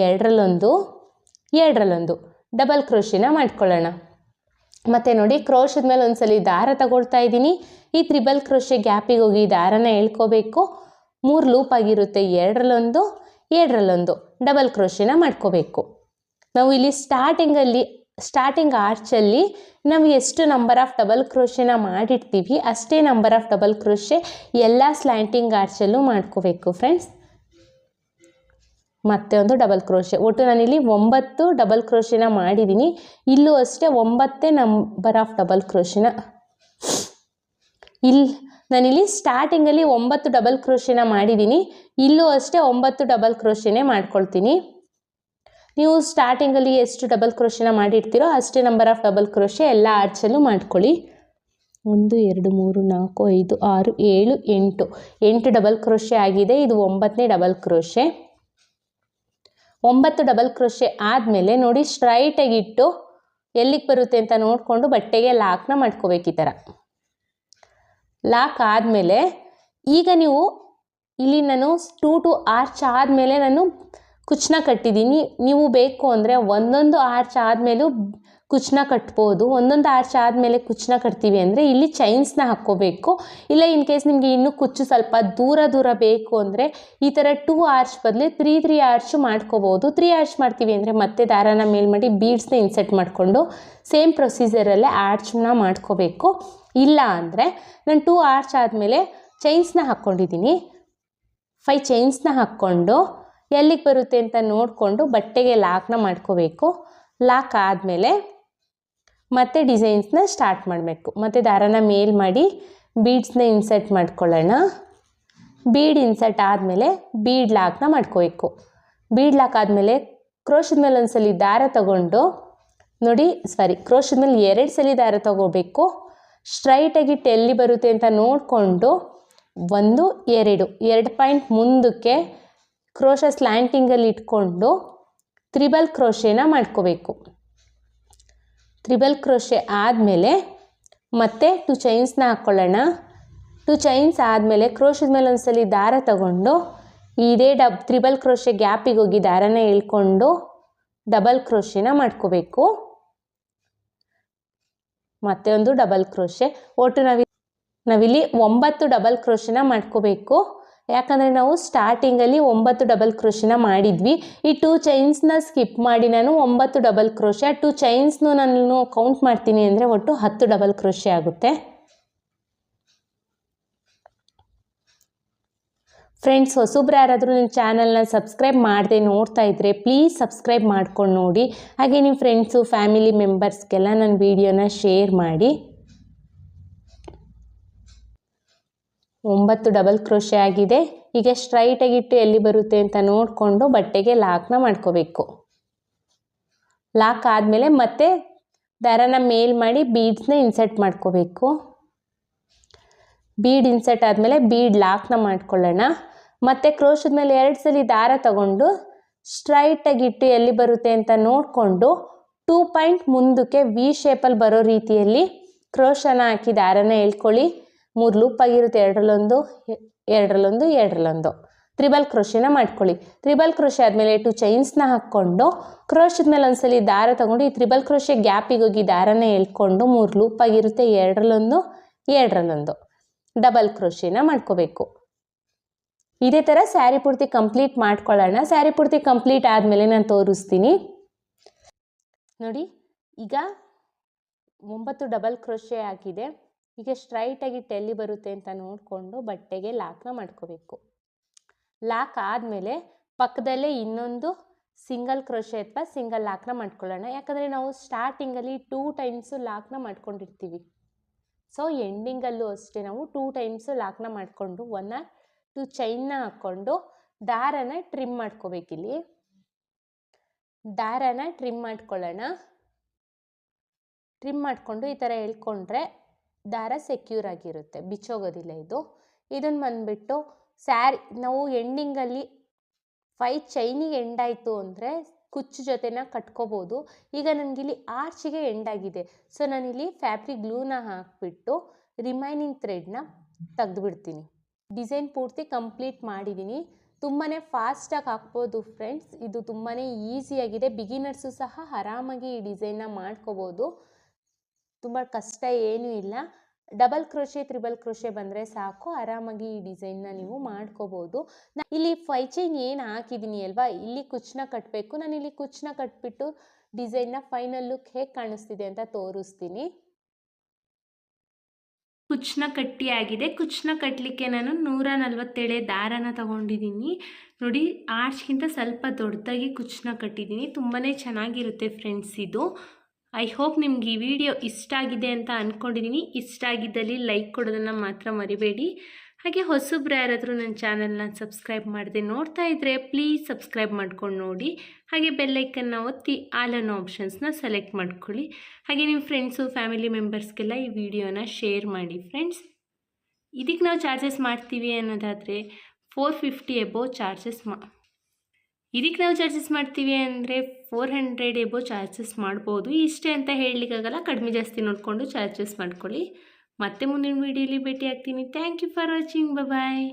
[SPEAKER 2] ಎರಡರಲ್ಲೊಂದು ಡಬಲ್ ಕ್ರೋಶೆನ ಮಾಡ್ಕೊಳ್ಳೋಣ. ಮತ್ತು ನೋಡಿ ಕ್ರೋಶದ ಮೇಲೆ ಒಂದ್ಸಲಿ ದಾರ ತಗೊಳ್ತಾ ಇದ್ದೀನಿ. ಈ ತ್ರಿಬಲ್ ಕ್ರೋಶೆ ಗ್ಯಾಪಿಗೆ ಹೋಗಿ ದಾರನ ಹೇಳ್ಕೋಬೇಕು. 3 ಲೂಪ್ ಆಗಿರುತ್ತೆ. ಎರಡರಲ್ಲೊಂದು ಡಬಲ್ ಕ್ರೋಶೆನ ಮಾಡ್ಕೋಬೇಕು. ನಾವು ಇಲ್ಲಿ ಸ್ಟಾರ್ಟಿಂಗ್ ಆರ್ಚಲ್ಲಿ ನಾವು ಎಷ್ಟು ನಂಬರ್ ಆಫ್ ಡಬಲ್ ಕ್ರೋಶೆನ ಮಾಡಿರ್ತೀವಿ ಅಷ್ಟೇ ನಂಬರ್ ಆಫ್ ಡಬಲ್ ಕ್ರೋಶೆ ಎಲ್ಲ ಸ್ಲ್ಯಾಂಟಿಂಗ್ ಆರ್ಚಲ್ಲೂ ಮಾಡ್ಕೋಬೇಕು ಫ್ರೆಂಡ್ಸ್. ಮತ್ತೆ ಒಂದು ಡಬಲ್ ಕ್ರೋಶೆ. ಒಟ್ಟು ನಾನಿಲ್ಲಿ 9 ಡಬಲ್ ಕ್ರೋಶೆನ ಮಾಡಿದ್ದೀನಿ. ಇಲ್ಲೂ ಅಷ್ಟೇ 9 ನಂಬರ್ ಆಫ್ ಡಬಲ್ ಕ್ರೋಶೆನ. ನಾನಿಲ್ಲಿ ಸ್ಟಾರ್ಟಿಂಗಲ್ಲಿ 9 ಡಬಲ್ ಕ್ರೋಶೆನ ಮಾಡಿದ್ದೀನಿ. ಇಲ್ಲೂ ಅಷ್ಟೇ 9 ಡಬಲ್ ಕ್ರೋಶೆನೇ ಮಾಡ್ಕೊಳ್ತೀನಿ. ನೀವು ಸ್ಟಾರ್ಟಿಂಗಲ್ಲಿ ಎಷ್ಟು ಡಬಲ್ ಕ್ರೋಶೆನ ಮಾಡಿರ್ತೀರೋ ಅಷ್ಟೇ ನಂಬರ್ ಆಫ್ ಡಬಲ್ ಕ್ರೋಶೆ ಎಲ್ಲ ಆರ್ಚಲ್ಲೂ ಮಾಡ್ಕೊಳ್ಳಿ. 1 2 3 4 5 6 7 8 ಡಬಲ್ ಕ್ರೋಶೆ ಆಗಿದೆ. ಇದು 9ನೇ ಡಬಲ್ ಕ್ರೋಶೆ. 9 ಡಬಲ್ ಕ್ರೋಶೆ ಆದಮೇಲೆ ನೋಡಿ ಸ್ಟ್ರೈಟಾಗಿಟ್ಟು ಎಲ್ಲಿಗೆ ಬರುತ್ತೆ ಅಂತ ನೋಡಿಕೊಂಡು ಬಟ್ಟೆಗೆ ಲಾಕ್ನ ಮಾಡ್ಕೋಬೇಕು. ಈ ಥರ ಲಾಕ್ ಆದಮೇಲೆ ಈಗ ಇಲ್ಲಿ ನಾನು 2 ಆರ್ಚ್ ಆದಮೇಲೆ ನಾನು ಕುಚ್ಚನ್ನ ಕಟ್ಟಿದ್ದೀನಿ. ನೀವು ಬೇಕು ಅಂದರೆ ಒಂದೊಂದು ಆರ್ಚ್ ಆದಮೇಲೂ ಕುಚ್ಚನ್ನ ಕಟ್ಬೋದು. ಒಂದೊಂದು ಆರ್ಚ್ ಆದಮೇಲೆ ಕುಚ್ಚನ್ನ ಕಟ್ತೀವಿ ಅಂದರೆ ಇಲ್ಲಿ ಚೈನ್ಸ್ನ ಹಾಕ್ಕೋಬೇಕು. ಇಲ್ಲ ಇನ್ ಕೇಸ್ ನಿಮಗೆ ಇನ್ನೂ ಕುಚ್ಚು ಸ್ವಲ್ಪ ದೂರ ಬೇಕು ಅಂದರೆ ಈ ಥರ 2 ಆರ್ಚ್ ಬದಲು 3 ಆರ್ಚು ಮಾಡ್ಕೋಬೋದು. 3 ಆರ್ಚ್ ಮಾಡ್ತೀವಿ ಅಂದರೆ ಮತ್ತೆ ದಾರನ ಮೇಲ್ ಮಾಡಿ ಬೀಡ್ಸ್ನ ಇನ್ಸೆಟ್ ಮಾಡಿಕೊಂಡು ಸೇಮ್ ಪ್ರೊಸೀಜರಲ್ಲೇ ಆರ್ಚ್ನ ಮಾಡ್ಕೋಬೇಕು. ಇಲ್ಲ ಅಂದರೆ ನಾನು 2 ಆರ್ಚ್ ಆದಮೇಲೆ ಚೈನ್ಸ್ನ ಹಾಕ್ಕೊಂಡಿದ್ದೀನಿ. 5 ಚೈನ್ಸ್ನ ಹಾಕ್ಕೊಂಡು ಎಲ್ಲಿಗೆ ಬರುತ್ತೆ ಅಂತ ನೋಡಿಕೊಂಡು ಬಟ್ಟೆಗೆ ಲಾಕ್ನ ಮಾಡ್ಕೋಬೇಕು. ಲಾಕ್ ಆದಮೇಲೆ ಮತ್ತೆ ಡಿಸೈನ್ಸ್ನ ಸ್ಟಾರ್ಟ್ ಮಾಡಬೇಕು. ಮತ್ತು ದಾರನ ಮೇಲ್ ಮಾಡಿ ಬೀಡ್ಸ್ನ ಇನ್ಸೆಟ್ ಮಾಡ್ಕೊಳ್ಳೋಣ. ಬೀಡ್ ಇನ್ಸೆಟ್ ಆದಮೇಲೆ ಬೀಡ್ ಲಾಕ್ನ ಮಾಡ್ಕೋಬೇಕು. ಬೀಡ್ ಲಾಕ್ ಆದಮೇಲೆ ಕ್ರೋಶದ ಮೇಲೆ ಒಂದ್ಸಲಿ ದಾರ ತಗೊಂಡು ಕ್ರೋಶದ ಮೇಲೆ 2 ಸಲ ದಾರ ತಗೋಬೇಕು. ಸ್ಟ್ರೈಟಾಗಿ ಎಲ್ಲಿ ಬರುತ್ತೆ ಅಂತ ನೋಡಿಕೊಂಡು 1 2 ಪಾಯಿಂಟ್ ಮುಂದಕ್ಕೆ ಕ್ರೋಶ ಸ್ಲ್ಯಾಂಟಿಂಗಲ್ಲಿ ಇಟ್ಕೊಂಡು ತ್ರಿಬಲ್ ಕ್ರೋಶೆನ ಮಾಡ್ಕೋಬೇಕು. ತ್ರಿಬಲ್ ಕ್ರೋಶೆ ಆದಮೇಲೆ ಮತ್ತೆ 2 ಚೈನ್ಸ್ನ ಹಾಕ್ಕೊಳ್ಳೋಣ. 2 ಚೈನ್ಸ್ ಆದಮೇಲೆ ಕ್ರೋಶದ ಮೇಲೆ ಒಂದ್ಸಲಿ ದಾರ ತಗೊಂಡು ಇದೇ ತ್ರಿಬಲ್ ಕ್ರೋಶೆ ಗ್ಯಾಪಿಗೆ ಹೋಗಿ ದಾರನ ಹೇಳ್ಕೊಂಡು ಡಬಲ್ ಕ್ರೋಶೆನ ಮಾಡ್ಕೋಬೇಕು. ಮತ್ತೆ ಒಂದು ಡಬಲ್ ಕ್ರೋಶೆ. ಒಟ್ಟು ನಾವಿಲ್ಲಿ 9 ಡಬಲ್ ಕ್ರೋಶೆನ ಮಾಡ್ಕೋಬೇಕು. ಯಾಕಂದರೆ ನಾವು ಸ್ಟಾರ್ಟಿಂಗಲ್ಲಿ 9 ಡಬಲ್ ಕ್ರೋಶನ ಮಾಡಿದ್ವಿ. ಈ 2 ಚೈನ್ಸ್ನ ಸ್ಕಿಪ್ ಮಾಡಿ ನಾನು 9 ಡಬಲ್ ಕ್ರೋಶೆ, 2 ಚೈನ್ಸ್ನು ನಾನು ಕೌಂಟ್ ಮಾಡ್ತೀನಿ ಅಂದರೆ ಒಟ್ಟು 10 ಡಬಲ್ ಕ್ರೋಶೆ ಆಗುತ್ತೆ. ಫ್ರೆಂಡ್ಸ್, ಹೊಸಬ್ರು ಯಾರಾದರೂ ನನ್ನ ಚಾನಲ್ನ ಸಬ್ಸ್ಕ್ರೈಬ್ ಮಾಡದೆ ನೋಡ್ತಾ ಇದ್ದರೆ ಪ್ಲೀಸ್ ಸಬ್ಸ್ಕ್ರೈಬ್ ಮಾಡ್ಕೊಂಡು ನೋಡಿ. ಹಾಗೆ ನಿಮ್ಮ ಫ್ರೆಂಡ್ಸು ಫ್ಯಾಮಿಲಿ ಮೆಂಬರ್ಸ್ಗೆಲ್ಲ ನನ್ನ ವಿಡಿಯೋನ ಶೇರ್ ಮಾಡಿ. 9 ಡಬಲ್ ಕ್ರೋಶೆ ಆಗಿದೆ. ಈಗ ಸ್ಟ್ರೈಟಾಗಿಟ್ಟು ಎಲ್ಲಿ ಬರುತ್ತೆ ಅಂತ ನೋಡಿಕೊಂಡು ಬಟ್ಟೆಗೆ ಲಾಕ್ನ ಮಾಡ್ಕೋಬೇಕು. ಲಾಕ್ ಆದಮೇಲೆ ಮತ್ತೆ ದಾರನ ಮೇಲ್ ಮಾಡಿ ಬೀಡ್ಸ್ನ ಇನ್ಸರ್ಟ್ ಮಾಡ್ಕೋಬೇಕು. ಬೀಡ್ ಇನ್ಸರ್ಟ್ ಆದಮೇಲೆ ಬೀಡ್ ಲಾಕ್ನ ಮಾಡ್ಕೊಳ್ಳೋಣ. ಮತ್ತು ಕ್ರೋಶದ ಮೇಲೆ 2 ಸಲ ದಾರ ತಗೊಂಡು ಸ್ಟ್ರೈಟಾಗಿಟ್ಟು ಎಲ್ಲಿ ಬರುತ್ತೆ ಅಂತ ನೋಡಿಕೊಂಡು 2 ಪಾಯಿಂಟ್ ಮುಂದಕ್ಕೆ ವಿ ಶೇಪಲ್ಲಿ ಬರೋ ರೀತಿಯಲ್ಲಿ ಕ್ರೋಶನ ಹಾಕಿ ದಾರನ ಎಳ್ಕೊಳ್ಳಿ. 3 ಲೂಪ್ ಆಗಿರುತ್ತೆ, 2ರಲ್ಲೊಂದು 2ರಲ್ಲೊಂದು 2ರಲ್ಲೊಂದು ತ್ರಿಬಲ್ ಕ್ರೋಶೆನ ಮಾಡ್ಕೊಳ್ಳಿ. ತ್ರಿಬಲ್ ಕ್ರೋಶೆ ಆದಮೇಲೆ 2 ಚೈನ್ಸ್ನ ಹಾಕ್ಕೊಂಡು ಕ್ರೋಶದ ಮೇಲೆ ಒಂದ್ಸಲಿ ದಾರ ತಗೊಂಡು ಈ ತ್ರಿಬಲ್ ಕ್ರೋಶೆ ಗ್ಯಾಪಿಗೆ ಹೋಗಿ ದಾರನ ಎಳ್ಕೊಂಡು 3 ಲೂಪ್ ಆಗಿರುತ್ತೆ, 2ರಲ್ಲೊಂದು 2ರಲ್ಲೊಂದು ಡಬಲ್ ಕ್ರೋಶೆನ ಮಾಡ್ಕೋಬೇಕು. ಇದೇ ಥರ ಸ್ಯಾರಿ ಪೂರ್ತಿ ಕಂಪ್ಲೀಟ್ ಮಾಡ್ಕೊಳ್ಳೋಣ. ಸ್ಯಾರಿ ಪೂರ್ತಿ ಕಂಪ್ಲೀಟ್ ಆದಮೇಲೆ ನಾನು ತೋರಿಸ್ತೀನಿ ನೋಡಿ. ಈಗ 9 ಡಬಲ್ ಕ್ರೋಶೆ ಆಗಿದೆ. ಈಗ ಸ್ಟ್ರೈಟಾಗಿಟ್ಟು ಎಲ್ಲಿ ಬರುತ್ತೆ ಅಂತ ನೋಡಿಕೊಂಡು ಬಟ್ಟೆಗೆ ಲಾಕ್ನ ಮಾಡ್ಕೋಬೇಕು. ಲಾಕ್ ಆದಮೇಲೆ ಪಕ್ಕದಲ್ಲೇ ಇನ್ನೊಂದು ಸಿಂಗಲ್ ಕ್ರೋಶೆ ಅಥವಾ ಸಿಂಗಲ್ ಲಾಕ್ನ ಮಾಡ್ಕೊಳ್ಳೋಣ. ಯಾಕಂದರೆ ನಾವು ಸ್ಟಾರ್ಟಿಂಗಲ್ಲಿ 2 ಟೈಮ್ಸು ಲಾಕ್ನ ಮಾಡ್ಕೊಂಡಿರ್ತೀವಿ. ಸೊ ಎಂಡಿಂಗಲ್ಲೂ ಅಷ್ಟೇ ನಾವು 2 ಟೈಮ್ಸು ಲಾಕ್ನ ಮಾಡಿಕೊಂಡು 1 or 2 ಚೈನ್ನ ಹಾಕ್ಕೊಂಡು ದಾರನ ಟ್ರಿಮ್ ಮಾಡ್ಕೋಬೇಕಿಲ್ಲಿ. ದಾರನ ಟ್ರಿಮ್ ಮಾಡ್ಕೊಳ್ಳೋಣ. ಟ್ರಿಮ್ ಮಾಡಿಕೊಂಡು ಈ ಥರ ಎಳ್ಕೊಂಡ್ರೆ ದಾರ ಸೆಕ್ಯೂರ್ ಆಗಿರುತ್ತೆ, ಬಿಚ್ಚೋಗೋದಿಲ್ಲ ಇದು. ಇದನ್ನು ಬಂದುಬಿಟ್ಟು ಸ್ಯಾರಿ ನಾವು ಎಂಡಿಂಗಲ್ಲಿ 5 ಚೈನಿಗೆ ಎಂಡಾಯಿತು ಅಂದರೆ ಕುಚ್ಚು ಜೊತೆನ ಕಟ್ಕೋಬೋದು. ಈಗ ನನಗಿಲ್ಲಿ ಆರ್ಚಿಗೆ ಎಂಡಾಗಿದೆ. ಸೊ ನಾನಿಲ್ಲಿ ಫ್ಯಾಬ್ರಿಕ್ ಗ್ಲೂನ ಹಾಕಿಬಿಟ್ಟು ರಿಮೈನಿಂಗ್ ಥ್ರೆಡ್ನ ತೆಗೆದುಬಿಡ್ತೀನಿ. ಡಿಸೈನ್ ಪೂರ್ತಿ ಕಂಪ್ಲೀಟ್ ಮಾಡಿದ್ದೀನಿ. ತುಂಬಾ ಫಾಸ್ಟಾಗಿ ಹಾಕ್ಬೋದು ಫ್ರೆಂಡ್ಸ್. ಇದು ತುಂಬಾ ಈಸಿಯಾಗಿದೆ. ಬಿಗಿನರ್ಸು ಸಹ ಆರಾಮಾಗಿ ಈ ಡಿಸೈನ್ನ ಮಾಡ್ಕೋಬೋದು. ತುಂಬ ಕಷ್ಟ ಏನೂ ಇಲ್ಲ. ಡಬಲ್ ಕ್ರೋಶೆ ತ್ರಿಬಲ್ ಕ್ರೋಶೆ ಬಂದರೆ ಸಾಕು, ಆರಾಮಾಗಿ ಈ ಡಿಸೈನ್ನ ನೀವು ಮಾಡ್ಕೋಬೋದು. ಇಲ್ಲಿ 5 ಚೈನ್ ಏನು ಹಾಕಿದ್ದೀನಿ ಅಲ್ವಾ, ಇಲ್ಲಿ ಕುಚ್ಚನ್ನ ಕಟ್ಟಬೇಕು. ನಾನು ಇಲ್ಲಿ ಕುಚ್ಚನ್ನ ಕಟ್ಬಿಟ್ಟು ಡಿಸೈನ್ನ ಫೈನಲ್ ಲುಕ್ ಹೇಗೆ ಕಾಣಿಸ್ತಿದೆ ಅಂತ ತೋರಿಸ್ತೀನಿ.
[SPEAKER 1] ಕುಚ್ಚನ್ನ ಕಟ್ಟಿ ಆಗಿದೆ. ಕುಚ್ಚನ್ನ ಕಟ್ಟಲಿಕ್ಕೆ ನಾನು 147 ದಾರನ ತಗೊಂಡಿದ್ದೀನಿ ನೋಡಿ. ಆರ್ಚ್ಗಿಂತ ಸ್ವಲ್ಪ ದೊಡ್ಡದಾಗಿ ಕುಚ್ಚನ್ನ ಕಟ್ಟಿದ್ದೀನಿ. ತುಂಬಾ ಚೆನ್ನಾಗಿರುತ್ತೆ ಫ್ರೆಂಡ್ಸ್ ಇದು. ಐ ಹೋಪ್ ನಿಮ್ಗೆ ಈ ವಿಡಿಯೋ ಇಷ್ಟ ಆಗಿದೆ ಅಂತ ಅಂದ್ಕೊಂಡಿದ್ದೀನಿ. ಇಷ್ಟ ಆಗಿದ್ದಲ್ಲಿ ಲೈಕ್ ಕೊಡೋದನ್ನು ಮಾತ್ರ ಮರಿಬೇಡಿ. ಹಾಗೆ ಹೊಸಬ್ರು ಯಾರಾದರೂ ನನ್ನ ಚಾನಲ್ನ ಸಬ್ಸ್ಕ್ರೈಬ್ ಮಾಡದೆ ನೋಡ್ತಾ ಇದ್ದರೆ ಪ್ಲೀಸ್ ಸಬ್ಸ್ಕ್ರೈಬ್ ಮಾಡ್ಕೊಂಡು ನೋಡಿ. ಹಾಗೆ ಬೆಲ್ಲೈಕನ್ನ ಒತ್ತಿ ಆಲ್ ಅನ್ನೋ ಆಪ್ಷನ್ಸ್ನ ಸೆಲೆಕ್ಟ್ ಮಾಡ್ಕೊಳ್ಳಿ. ಹಾಗೆ ನಿಮ್ಮ ಫ್ರೆಂಡ್ಸು ಫ್ಯಾಮಿಲಿ ಮೆಂಬರ್ಸ್ಗೆಲ್ಲ ಈ ವಿಡಿಯೋನ ಶೇರ್ ಮಾಡಿ ಫ್ರೆಂಡ್ಸ್. ಇದಕ್ಕೆ ನಾವು ಚಾರ್ಜಸ್ ಮಾಡ್ತೀವಿ ಅನ್ನೋದಾದರೆ 450 ಎಬೋ ಚಾರ್ಜಸ್ ಇದಕ್ಕೆ ನಾವು ಚಾರ್ಜಸ್ ಮಾಡ್ತೀವಿ ಅಂದರೆ 400 ಎಬೋ ಚಾರ್ಜಸ್ ಮಾಡ್ಬೋದು. ಇಷ್ಟೇ ಅಂತ ಹೇಳಲಿಕ್ಕಾಗಲ್ಲ, ಕಡಿಮೆ ಜಾಸ್ತಿ ನೋಡಿಕೊಂಡು ಚಾರ್ಜಸ್ ಮಾಡ್ಕೊಳ್ಳಿ. ಮತ್ತೆ ಮುಂದಿನ ವೀಡಿಯೋಲಿ ಭೇಟಿ ಆಗ್ತೀನಿ. Thank you for watching. Bye.